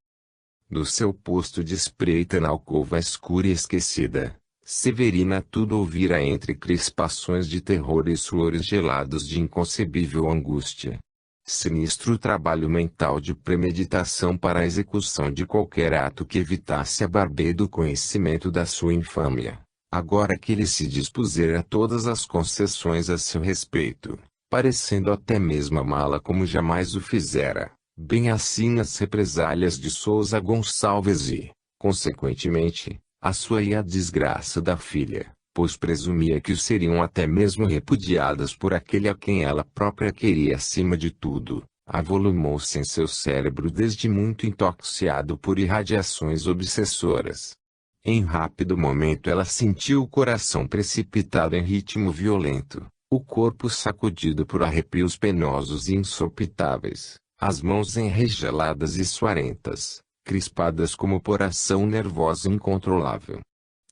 Do seu posto de espreita na alcova escura e esquecida, Severina tudo ouvira entre crispações de terror e suores gelados de inconcebível angústia. Sinistro trabalho mental de premeditação para a execução de qualquer ato que evitasse a barbê do conhecimento da sua infâmia, agora que ele se dispusera a todas as concessões a seu respeito, parecendo até mesmo amá-la como jamais o fizera, bem assim nas represálias de Sousa Gonçalves e, consequentemente, a sua e a desgraça da filha, pois presumia que o seriam até mesmo repudiadas por aquele a quem ela própria queria acima de tudo, avolumou-se em seu cérebro desde muito intoxicado por irradiações obsessoras. Em rápido momento ela sentiu o coração precipitado em ritmo violento, o corpo sacudido por arrepios penosos e insopitáveis, as mãos enregeladas e suarentas, crispadas como por ação nervosa incontrolável.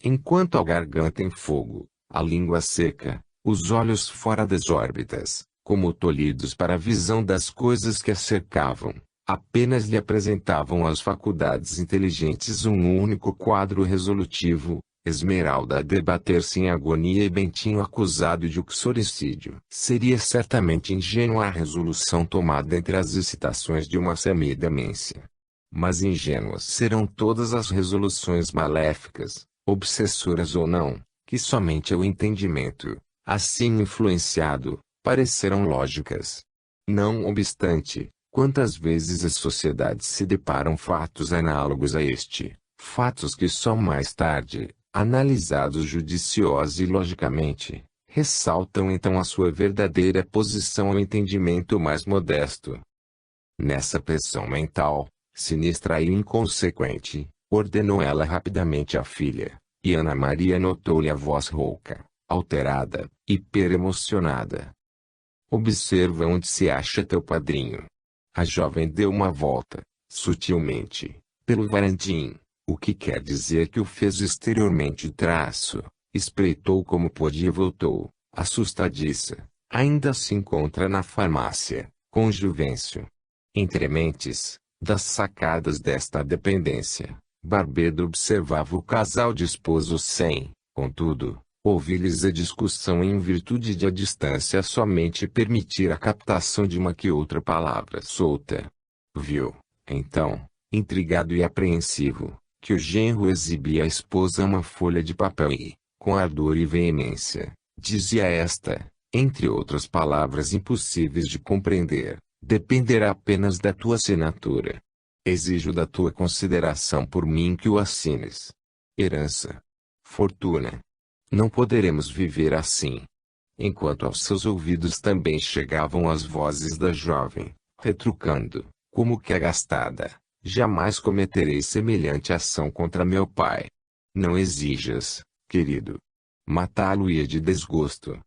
Enquanto a garganta em fogo, a língua seca, os olhos fora das órbitas, como tolhidos para a visão das coisas que a cercavam, apenas lhe apresentavam às faculdades inteligentes um único quadro resolutivo, Esmeralda a debater-se em agonia e Bentinho acusado de uxoricídio. Seria certamente ingênua a resolução tomada entre as excitações de uma semidemência. Mas ingênuas serão todas as resoluções maléficas, obsessoras ou não, que somente o entendimento, assim influenciado, parecerão lógicas. Não obstante, quantas vezes as sociedades se deparam fatos análogos a este, fatos que só mais tarde, analisados judiciosa e logicamente, ressaltam então a sua verdadeira posição ao entendimento mais modesto. Nessa pressão mental, sinistra e inconsequente, ordenou ela rapidamente à filha, e Ana Maria notou-lhe a voz rouca, alterada, hiperemocionada. Observa onde se acha teu padrinho. A jovem deu uma volta, sutilmente, pelo varandim, o que quer dizer que o fez exteriormente espreitou como pôde e voltou, assustadiça. Ainda se encontra na farmácia, com Juvencio. Entre mentes, das sacadas desta dependência, Barbedo observava o casal de esposos sem, contudo, ouvir-lhes a discussão em virtude de a distância somente permitir a captação de uma que outra palavra solta. Viu, então, intrigado e apreensivo, que o genro exibia à esposa uma folha de papel e, com ardor e veemência, dizia esta, entre outras palavras impossíveis de compreender: dependerá apenas da tua assinatura. Exijo da tua consideração por mim que o assines. Herança. Fortuna. Não poderemos viver assim. Enquanto aos seus ouvidos também chegavam as vozes da jovem, retrucando, como que agastada: jamais cometerei semelhante ação contra meu pai. Não exijas, querido. Matá-lo-ia de desgosto.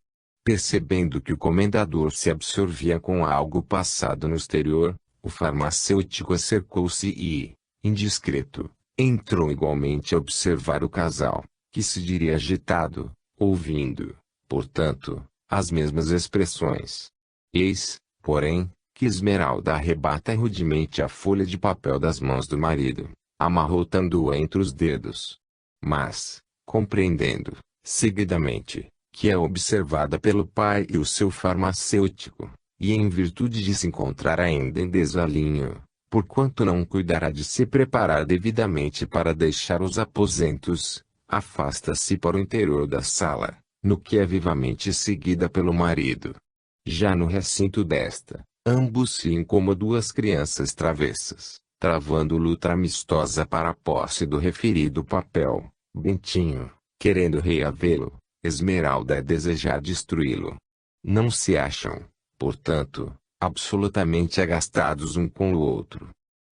Percebendo que o comendador se absorvia com algo passado no exterior, o farmacêutico acercou-se e, indiscreto, entrou igualmente a observar o casal, que se diria agitado, ouvindo, portanto, as mesmas expressões. Eis, porém, que Esmeralda arrebata rudemente a folha de papel das mãos do marido, amarrotando-a entre os dedos. Mas, compreendendo, seguidamente, que é observada pelo pai e o seu farmacêutico, e em virtude de se encontrar ainda em desalinho, porquanto não cuidará de se preparar devidamente para deixar os aposentos, afasta-se para o interior da sala, no que é vivamente seguida pelo marido. Já no recinto desta, ambos se como duas crianças travessas, travando luta amistosa para a posse do referido papel. Bentinho, querendo reavê-lo, Esmeralda desejar destruí-lo. Não se acham, portanto, absolutamente agastados um com o outro.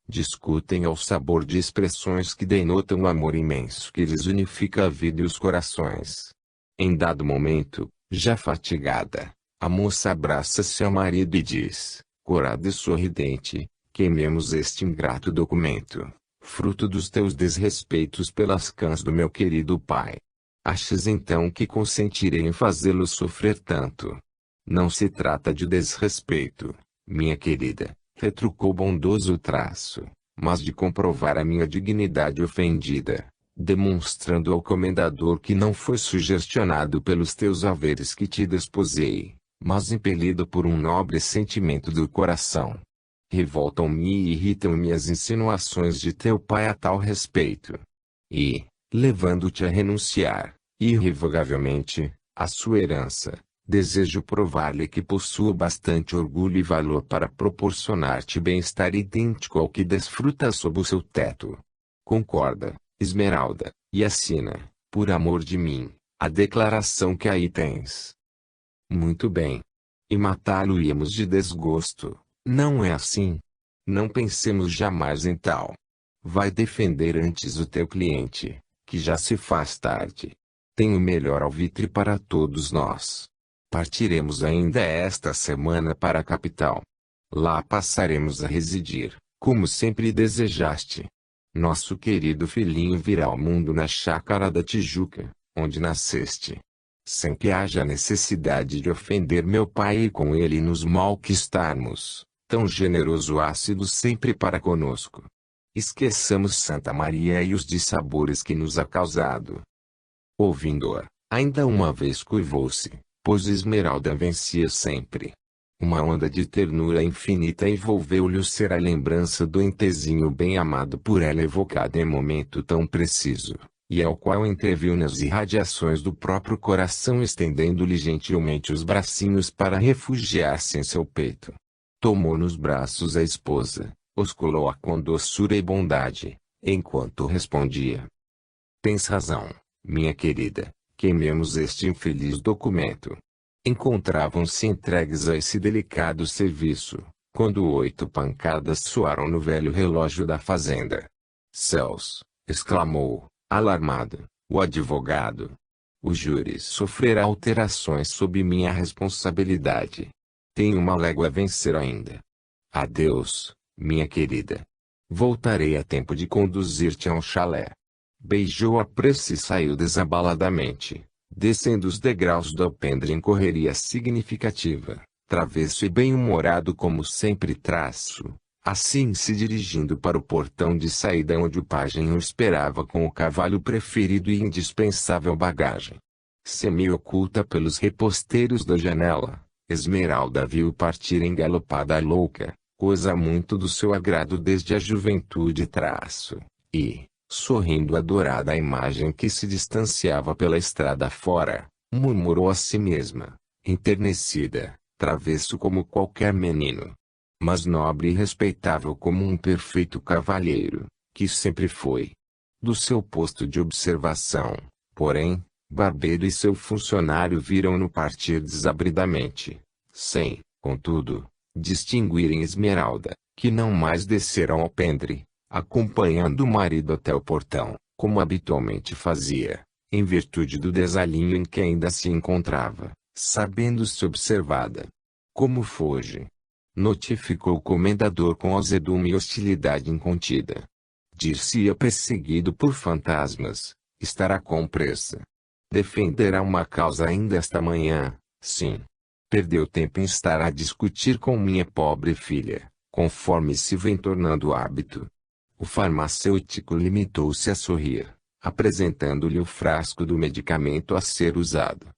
Discutem ao sabor de expressões que denotam o amor imenso que lhes unifica a vida e os corações. Em dado momento, já fatigada, a moça abraça-se ao marido e diz, corada e sorridente: queimemos este ingrato documento, fruto dos teus desrespeitos pelas cãs do meu querido pai. Achas então que consentirei em fazê-lo sofrer tanto? Não se trata de desrespeito, minha querida, retrucou bondoso traço, mas de comprovar a minha dignidade ofendida, demonstrando ao comendador que não foi sugestionado pelos teus haveres que te desposei, mas impelido por um nobre sentimento do coração. Revoltam-me e irritam-me as insinuações de teu pai a tal respeito. E, levando-te a renunciar, irrevogavelmente, à sua herança, desejo provar-lhe que possuo bastante orgulho e valor para proporcionar-te bem-estar idêntico ao que desfrutas sob o seu teto. Concorda, Esmeralda, e assina, por amor de mim, a declaração que aí tens. Muito bem. E matá-lo-íamos de desgosto, não é assim? Não pensemos jamais em tal. Vai defender antes o teu cliente, que já se faz tarde. Tem o melhor alvitre para todos nós. Partiremos ainda esta semana para a capital. Lá passaremos a residir, como sempre desejaste. Nosso querido filhinho virá ao mundo na chácara da Tijuca, onde nasceste. Sem que haja necessidade de ofender meu pai e com ele nos malquistarmos, tão generoso ácido sempre para conosco. Esqueçamos Santa Maria e os dissabores que nos ha causado. Ouvindo-a, ainda uma vez curvou-se, pois Esmeralda vencia sempre. Uma onda de ternura infinita envolveu-lhe o ser a lembrança do entezinho bem amado por ela evocado em momento tão preciso, e ao qual entreviu nas irradiações do próprio coração estendendo-lhe gentilmente os bracinhos para refugiar-se em seu peito. Tomou nos braços a esposa, osculou-a com doçura e bondade, enquanto respondia: tens razão, minha querida, queimemos este infeliz documento. Encontravam-se entregues a esse delicado serviço, quando 8 pancadas soaram no velho relógio da fazenda. Céus! Exclamou, alarmado, o advogado. O júri sofrerá alterações sob minha responsabilidade. Tenho uma légua a vencer ainda. Adeus, minha querida. Voltarei a tempo de conduzir-te a um chalé. Beijou a prece e saiu desabaladamente, descendo os degraus do alpendre em correria significativa, travesso e bem-humorado como sempre traço. Assim se dirigindo para o portão de saída onde o pajem o esperava com o cavalo preferido e indispensável bagagem. Semi-oculta pelos reposteiros da janela, Esmeralda viu partir engalopada louca, coisa muito do seu agrado desde a juventude e, sorrindo adorada a imagem que se distanciava pela estrada fora, murmurou a si mesma, enternecida, travesso como qualquer menino, mas nobre e respeitável como um perfeito cavalheiro, que sempre foi. Do seu posto de observação, porém, Barbeiro e seu funcionário viram-no partir desabridamente, sem, contudo, distinguirem Esmeralda, que não mais desceram ao alpendre, acompanhando o marido até o portão, como habitualmente fazia, em virtude do desalinho em que ainda se encontrava, sabendo-se observada. Como foge? Notificou o comendador com azedume e hostilidade incontida. Dir-se-ia perseguido por fantasmas, estará com pressa. Defenderá uma causa ainda esta manhã, sim. Perdeu tempo em estar a discutir com minha pobre filha, conforme se vem tornando hábito. O farmacêutico limitou-se a sorrir, apresentando-lhe o frasco do medicamento a ser usado.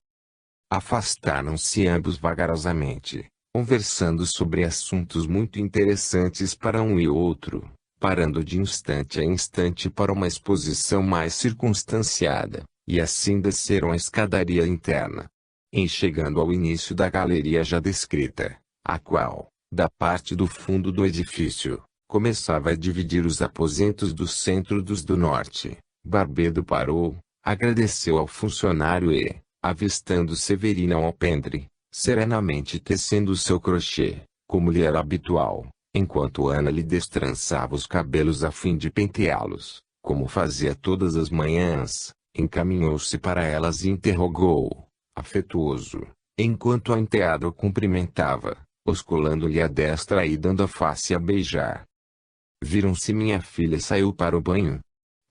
Afastaram-se ambos vagarosamente, conversando sobre assuntos muito interessantes para um e outro, parando de instante a instante para uma exposição mais circunstanciada, e assim desceram a escadaria interna. Em chegando ao início da galeria já descrita, a qual, da parte do fundo do edifício, começava a dividir os aposentos do centro dos do norte, Barbeiro parou, agradeceu ao funcionário e, avistando Severina ao alpendre, serenamente tecendo o seu crochê, como lhe era habitual, enquanto Ana lhe destrançava os cabelos a fim de penteá-los, como fazia todas as manhãs, encaminhou-se para elas e interrogou, afetuoso, enquanto a enteada o cumprimentava, osculando-lhe a destra e dando a face a beijar. Viram se minha filha saiu para o banho?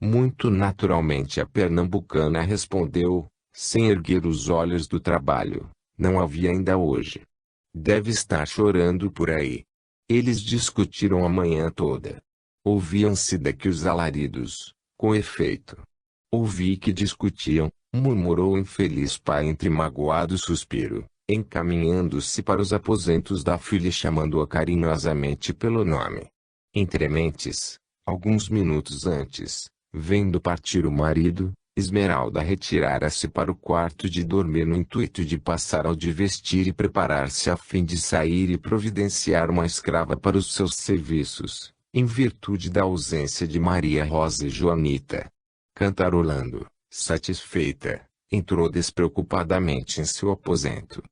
Muito naturalmente a pernambucana respondeu, sem erguer os olhos do trabalho, não a vi ainda hoje. Deve estar chorando por aí. Eles discutiram a manhã toda. Ouviam-se daqui os alaridos, com efeito. Ouvi que discutiam, murmurou o infeliz pai entre magoado suspiro, encaminhando-se para os aposentos da filha e chamando-a carinhosamente pelo nome. Entre mentes, alguns minutos antes, vendo partir o marido, Esmeralda retirara-se para o quarto de dormir no intuito de passar ao de vestir e preparar-se a fim de sair e providenciar uma escrava para os seus serviços, em virtude da ausência de Maria Rosa e Joanita. Cantarolando, satisfeita, entrou despreocupadamente em seu aposento.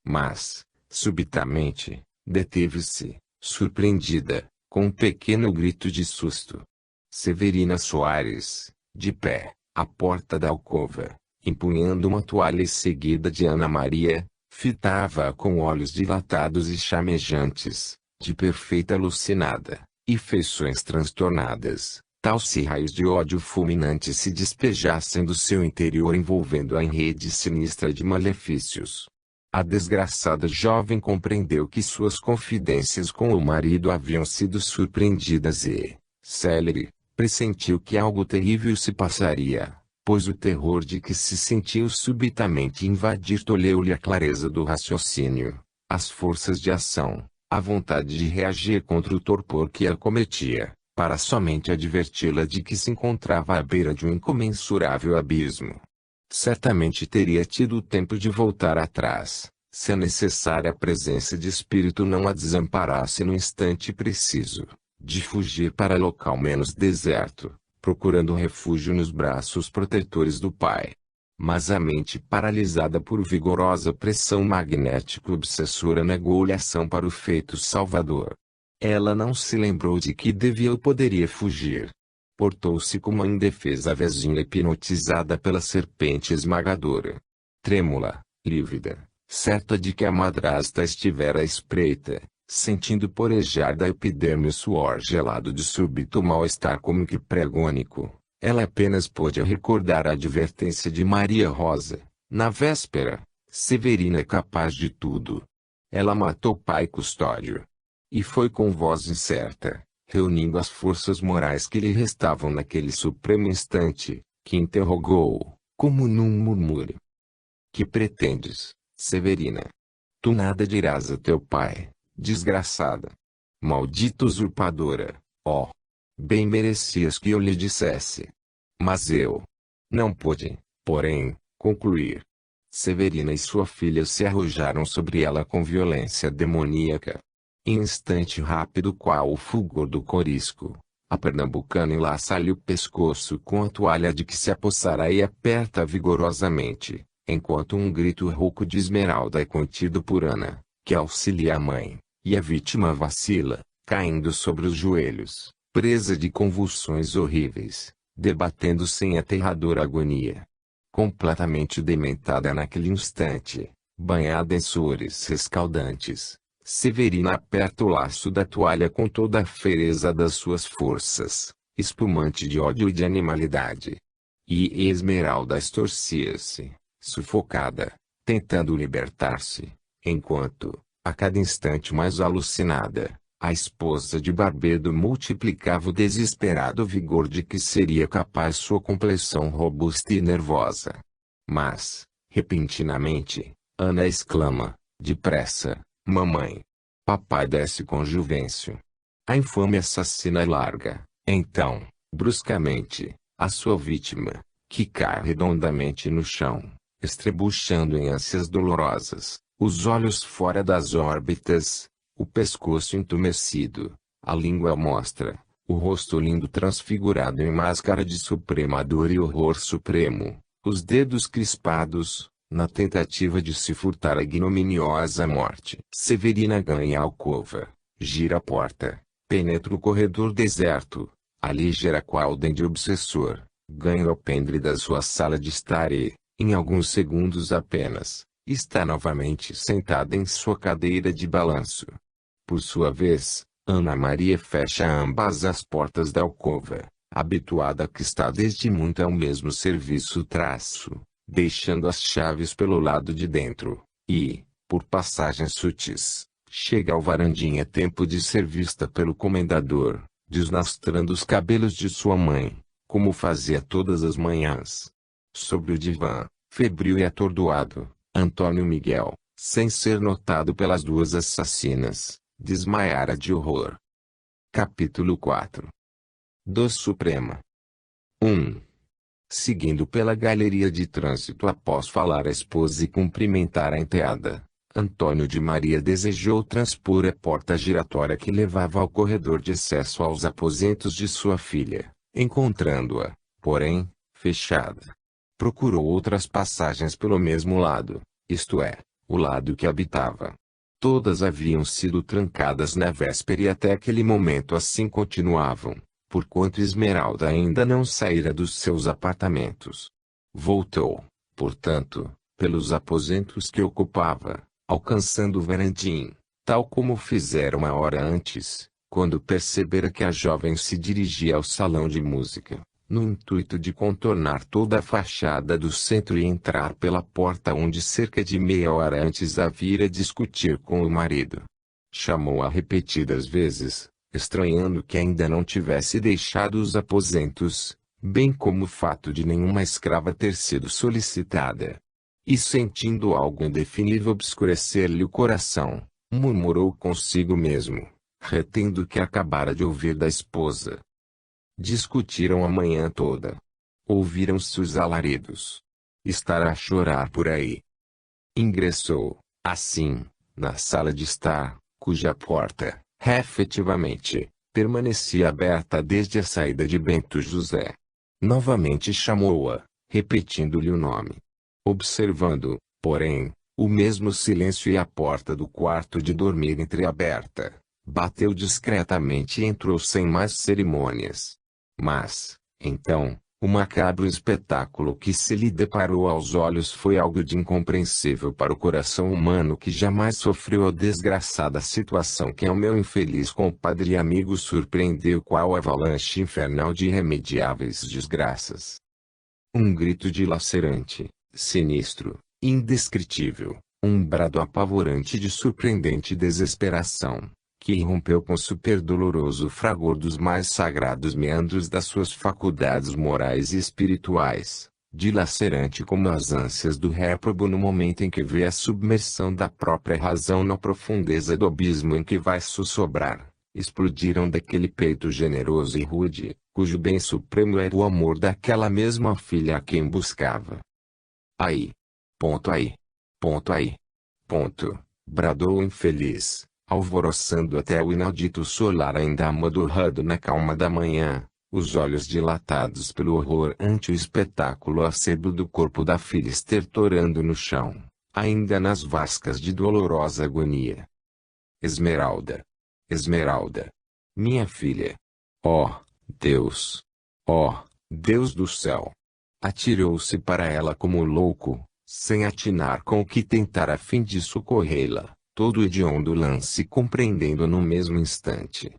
Mas, subitamente, deteve-se, surpreendida, com um pequeno grito de susto. Severina Soares, de pé, à porta da alcova, empunhando uma toalha e seguida de Ana Maria, fitava-a com olhos dilatados e chamejantes, de perfeita alucinada, e feições transtornadas, tal se raios de ódio fulminante se despejassem do seu interior envolvendo-a em rede sinistra de malefícios. A desgraçada jovem compreendeu que suas confidências com o marido haviam sido surpreendidas e, célere, pressentiu que algo terrível se passaria, pois o terror de que se sentiu subitamente invadir tolheu-lhe a clareza do raciocínio, as forças de ação, a vontade de reagir contra o torpor que a cometia, para somente adverti-la de que se encontrava à beira de um incomensurável abismo. Certamente teria tido o tempo de voltar atrás, se a necessária presença de espírito não a desamparasse no instante preciso, de fugir para local menos deserto, procurando refúgio nos braços protetores do pai. Mas a mente paralisada por vigorosa pressão magnética obsessora negou-lhe ação para o feito salvador. Ela não se lembrou de que devia ou poderia fugir. Portou-se como uma indefesa avezinha hipnotizada pela serpente esmagadora. Trêmula, lívida, certa de que a madrasta estivera à espreita, sentindo porejar da epiderme o suor gelado de súbito mal-estar como que pregônico. Ela apenas pôde recordar a advertência de Maria Rosa, na véspera: Severina é capaz de tudo. Ela matou pai Custódio. E foi com voz incerta, reunindo as forças morais que lhe restavam naquele supremo instante, que interrogou, como num murmúrio: Que pretendes, Severina? Tu nada dirás a teu pai, desgraçada. Maldita usurpadora, ó! Bem merecias que eu lhe dissesse. Mas eu não pude, porém, concluir. Severina e sua filha se arrojaram sobre ela com violência demoníaca. Em instante rápido qual o fulgor do corisco, a pernambucana enlaça-lhe o pescoço com a toalha de que se apossara e aperta vigorosamente, enquanto um grito rouco de Esmeralda é contido por Ana, que auxilia a mãe, e a vítima vacila, caindo sobre os joelhos, presa de convulsões horríveis, debatendo-se em aterradora agonia. Completamente dementada naquele instante, banhada em suores rescaldantes, Severina aperta o laço da toalha com toda a fereza das suas forças, espumante de ódio e de animalidade. E Esmeralda estorcia-se, sufocada, tentando libertar-se, enquanto, a cada instante mais alucinada, a esposa de Barbedo multiplicava o desesperado vigor de que seria capaz sua complexão robusta e nervosa. Mas, repentinamente, Ana exclama, depressa: Mamãe! Papai desce com Juvencio. A infame assassina larga, então, bruscamente, a sua vítima, que cai redondamente no chão, estrebuchando em ânsias dolorosas, os olhos fora das órbitas, o pescoço entumecido, a língua à mostra, o rosto lindo transfigurado em máscara de suprema dor e horror supremo, os dedos crispados, na tentativa de se furtar a ignominiosa morte. Severina ganha a alcova, gira a porta, penetra o corredor deserto, a ligeira qualdem de obsessor, ganha o alpendre da sua sala de estar e, em alguns segundos apenas, está novamente sentada em sua cadeira de balanço. Por sua vez, Ana Maria fecha ambas as portas da alcova, habituada que está desde muito ao mesmo serviço traço, deixando as chaves pelo lado de dentro, e, por passagens sutis, chega ao varandinha a tempo de ser vista pelo comendador, desnastrando os cabelos de sua mãe, como fazia todas as manhãs. Sobre o divã, febril e atordoado, Antônio Miguel, sem ser notado pelas duas assassinas, desmaiara de horror. Capítulo 4. Do Suprema. 1. Seguindo pela galeria de trânsito após falar à esposa e cumprimentar a enteada, Antônio de Maria desejou transpor a porta giratória que levava ao corredor de acesso aos aposentos de sua filha, encontrando-a, porém, fechada. Procurou outras passagens pelo mesmo lado, isto é, o lado que habitava. Todas haviam sido trancadas na véspera e até aquele momento assim continuavam, porquanto Esmeralda ainda não saíra dos seus apartamentos. Voltou, portanto, pelos aposentos que ocupava, alcançando o varandim, tal como fizera uma hora antes, quando percebera que a jovem se dirigia ao salão de música, no intuito de contornar toda a fachada do centro e entrar pela porta onde cerca de meia hora antes a vira discutir com o marido. Chamou-a repetidas vezes, estranhando que ainda não tivesse deixado os aposentos, bem como o fato de nenhuma escrava ter sido solicitada. E sentindo algo indefinível obscurecer-lhe o coração, murmurou consigo mesmo, retendo o que acabara de ouvir da esposa. Discutiram a manhã toda. Ouviram-se os alaridos. Estará a chorar por aí. Ingressou, assim, na sala de estar, cuja porta, efetivamente, permanecia aberta desde a saída de Bento José. Novamente chamou-a, repetindo-lhe o nome. Observando, porém, o mesmo silêncio e a porta do quarto de dormir entreaberta, bateu discretamente e entrou sem mais cerimônias. Mas, então, O macabro espetáculo que se lhe deparou aos olhos foi algo de incompreensível para o coração humano que jamais sofreu a desgraçada situação que ao meu infeliz compadre e amigo surpreendeu qual avalanche infernal de irremediáveis desgraças. Um grito dilacerante, sinistro, indescritível, um brado apavorante de surpreendente desesperação, que irrompeu com superdoloroso fragor dos mais sagrados meandros das suas faculdades morais e espirituais, dilacerante como as ânsias do réprobo no momento em que vê a submersão da própria razão na profundeza do abismo em que vai sussobrar, explodiram daquele peito generoso e rude, cujo bem supremo era o amor daquela mesma filha a quem buscava. Aí! Ponto aí! Ponto aí! Ponto! Bradou o infeliz, alvoroçando até o inaudito solar ainda amadurrado na calma da manhã, os olhos dilatados pelo horror ante o espetáculo acedo do corpo da filha estertorando no chão, ainda nas vascas de dolorosa agonia. Esmeralda! Esmeralda! Minha filha! Oh, Deus! Oh, Deus do céu! Atirou-se para ela como louco, sem atinar com o que tentar a fim de socorrê-la, todo hediondo lance compreendendo no mesmo instante.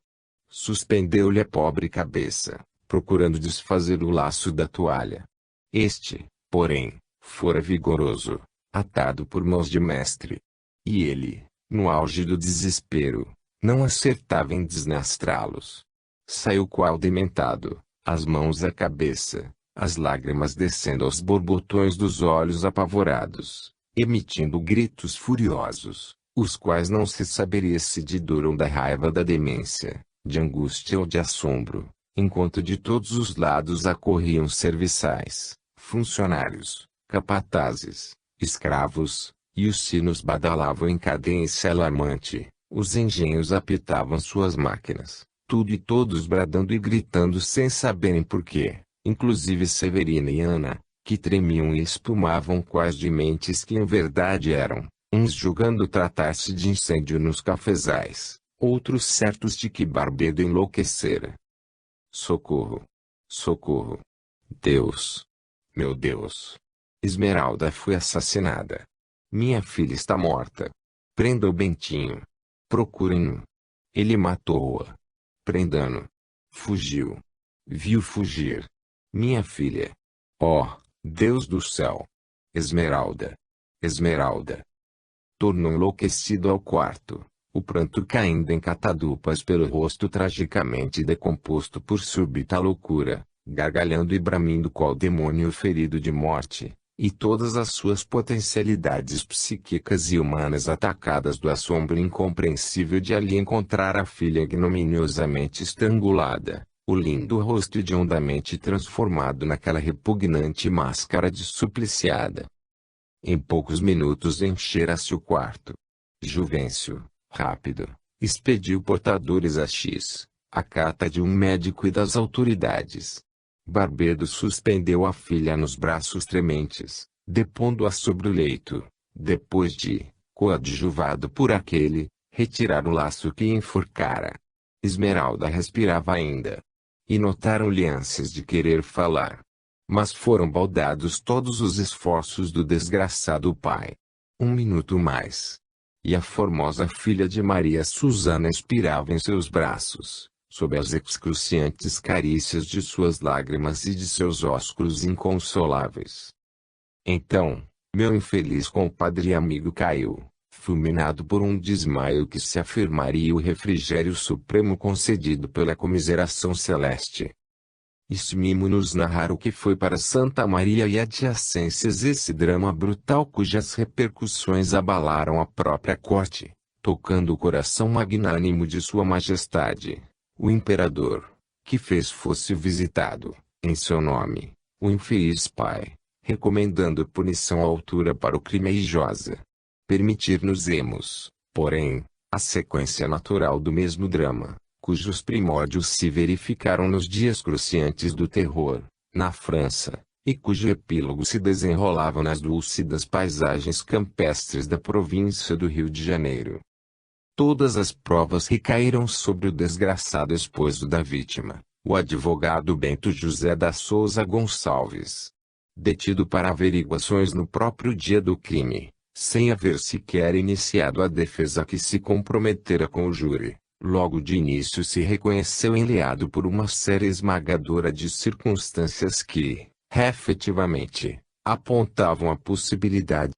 Suspendeu-lhe a pobre cabeça, procurando desfazer o laço da toalha. Este, porém, fora vigoroso, atado por mãos de mestre. E ele, no auge do desespero, não acertava em desnastrá-los. Saiu qual dementado, as mãos à cabeça, as lágrimas descendo aos borbotões dos olhos apavorados, emitindo gritos furiosos, os quais não se saberia se de dor ou da raiva da demência, de angústia ou de assombro, enquanto de todos os lados acorriam serviçais, funcionários, capatazes, escravos, e os sinos badalavam em cadência alarmante, os engenhos apitavam suas máquinas, tudo e todos bradando e gritando sem saberem porquê, inclusive Severina e Ana, que tremiam e espumavam quais dementes que em verdade eram, uns julgando tratar-se de incêndio nos cafezais, outros certos de que Barbedo enlouquecera. Socorro! Socorro! Deus! Meu Deus! Esmeralda foi assassinada. Minha filha está morta. Prenda o Bentinho. Procurem-no. Ele matou-a. Prendam-no. Fugiu. Viu fugir. Minha filha. Oh, Deus do céu! Esmeralda! Esmeralda! Tornou enlouquecido ao quarto, o pranto caindo em catadupas pelo rosto tragicamente decomposto por súbita loucura, gargalhando e bramindo qual demônio ferido de morte, e todas as suas potencialidades psíquicas e humanas atacadas do assombro incompreensível de ali encontrar a filha ignominiosamente estrangulada, o lindo rosto hediondamente transformado naquela repugnante máscara de supliciada. Em poucos minutos enchera-se o quarto. Juvencio, rápido, expediu portadores a X, a carta de um médico e das autoridades. Barbedo suspendeu a filha nos braços trementes, depondo-a sobre o leito, depois de, coadjuvado por aquele, retirar o laço que enforcara. Esmeralda respirava ainda. E notaram-lhe ânsias de querer falar. Mas foram baldados todos os esforços do desgraçado pai. Um minuto mais. E a formosa filha de Maria Susana expirava em seus braços, sob as excruciantes carícias de suas lágrimas e de seus ósculos inconsoláveis. Então, meu infeliz compadre e amigo caiu, fulminado por um desmaio que se afirmaria o refrigério supremo concedido pela comiseração celeste. Estimimo-nos narrar o que foi para Santa Maria e adjacências esse drama brutal cujas repercussões abalaram a própria corte, tocando o coração magnânimo de Sua Majestade, o Imperador, que fez fosse visitado, em seu nome, o infeliz pai, recomendando punição à altura para o crime e Josa. Permitir-nos-emos, porém, a sequência natural do mesmo drama, cujos primórdios se verificaram nos dias cruciantes do terror, na França, e cujo epílogo se desenrolava nas lúcidas paisagens campestres da província do Rio de Janeiro. Todas as provas recaíram sobre o desgraçado esposo da vítima, O advogado Bento José da Souza Gonçalves, detido para averiguações no próprio dia do crime, sem haver sequer iniciado a defesa que se comprometera com o júri, logo de início se reconheceu enleado por uma série esmagadora de circunstâncias que, efetivamente, apontavam a possibilidade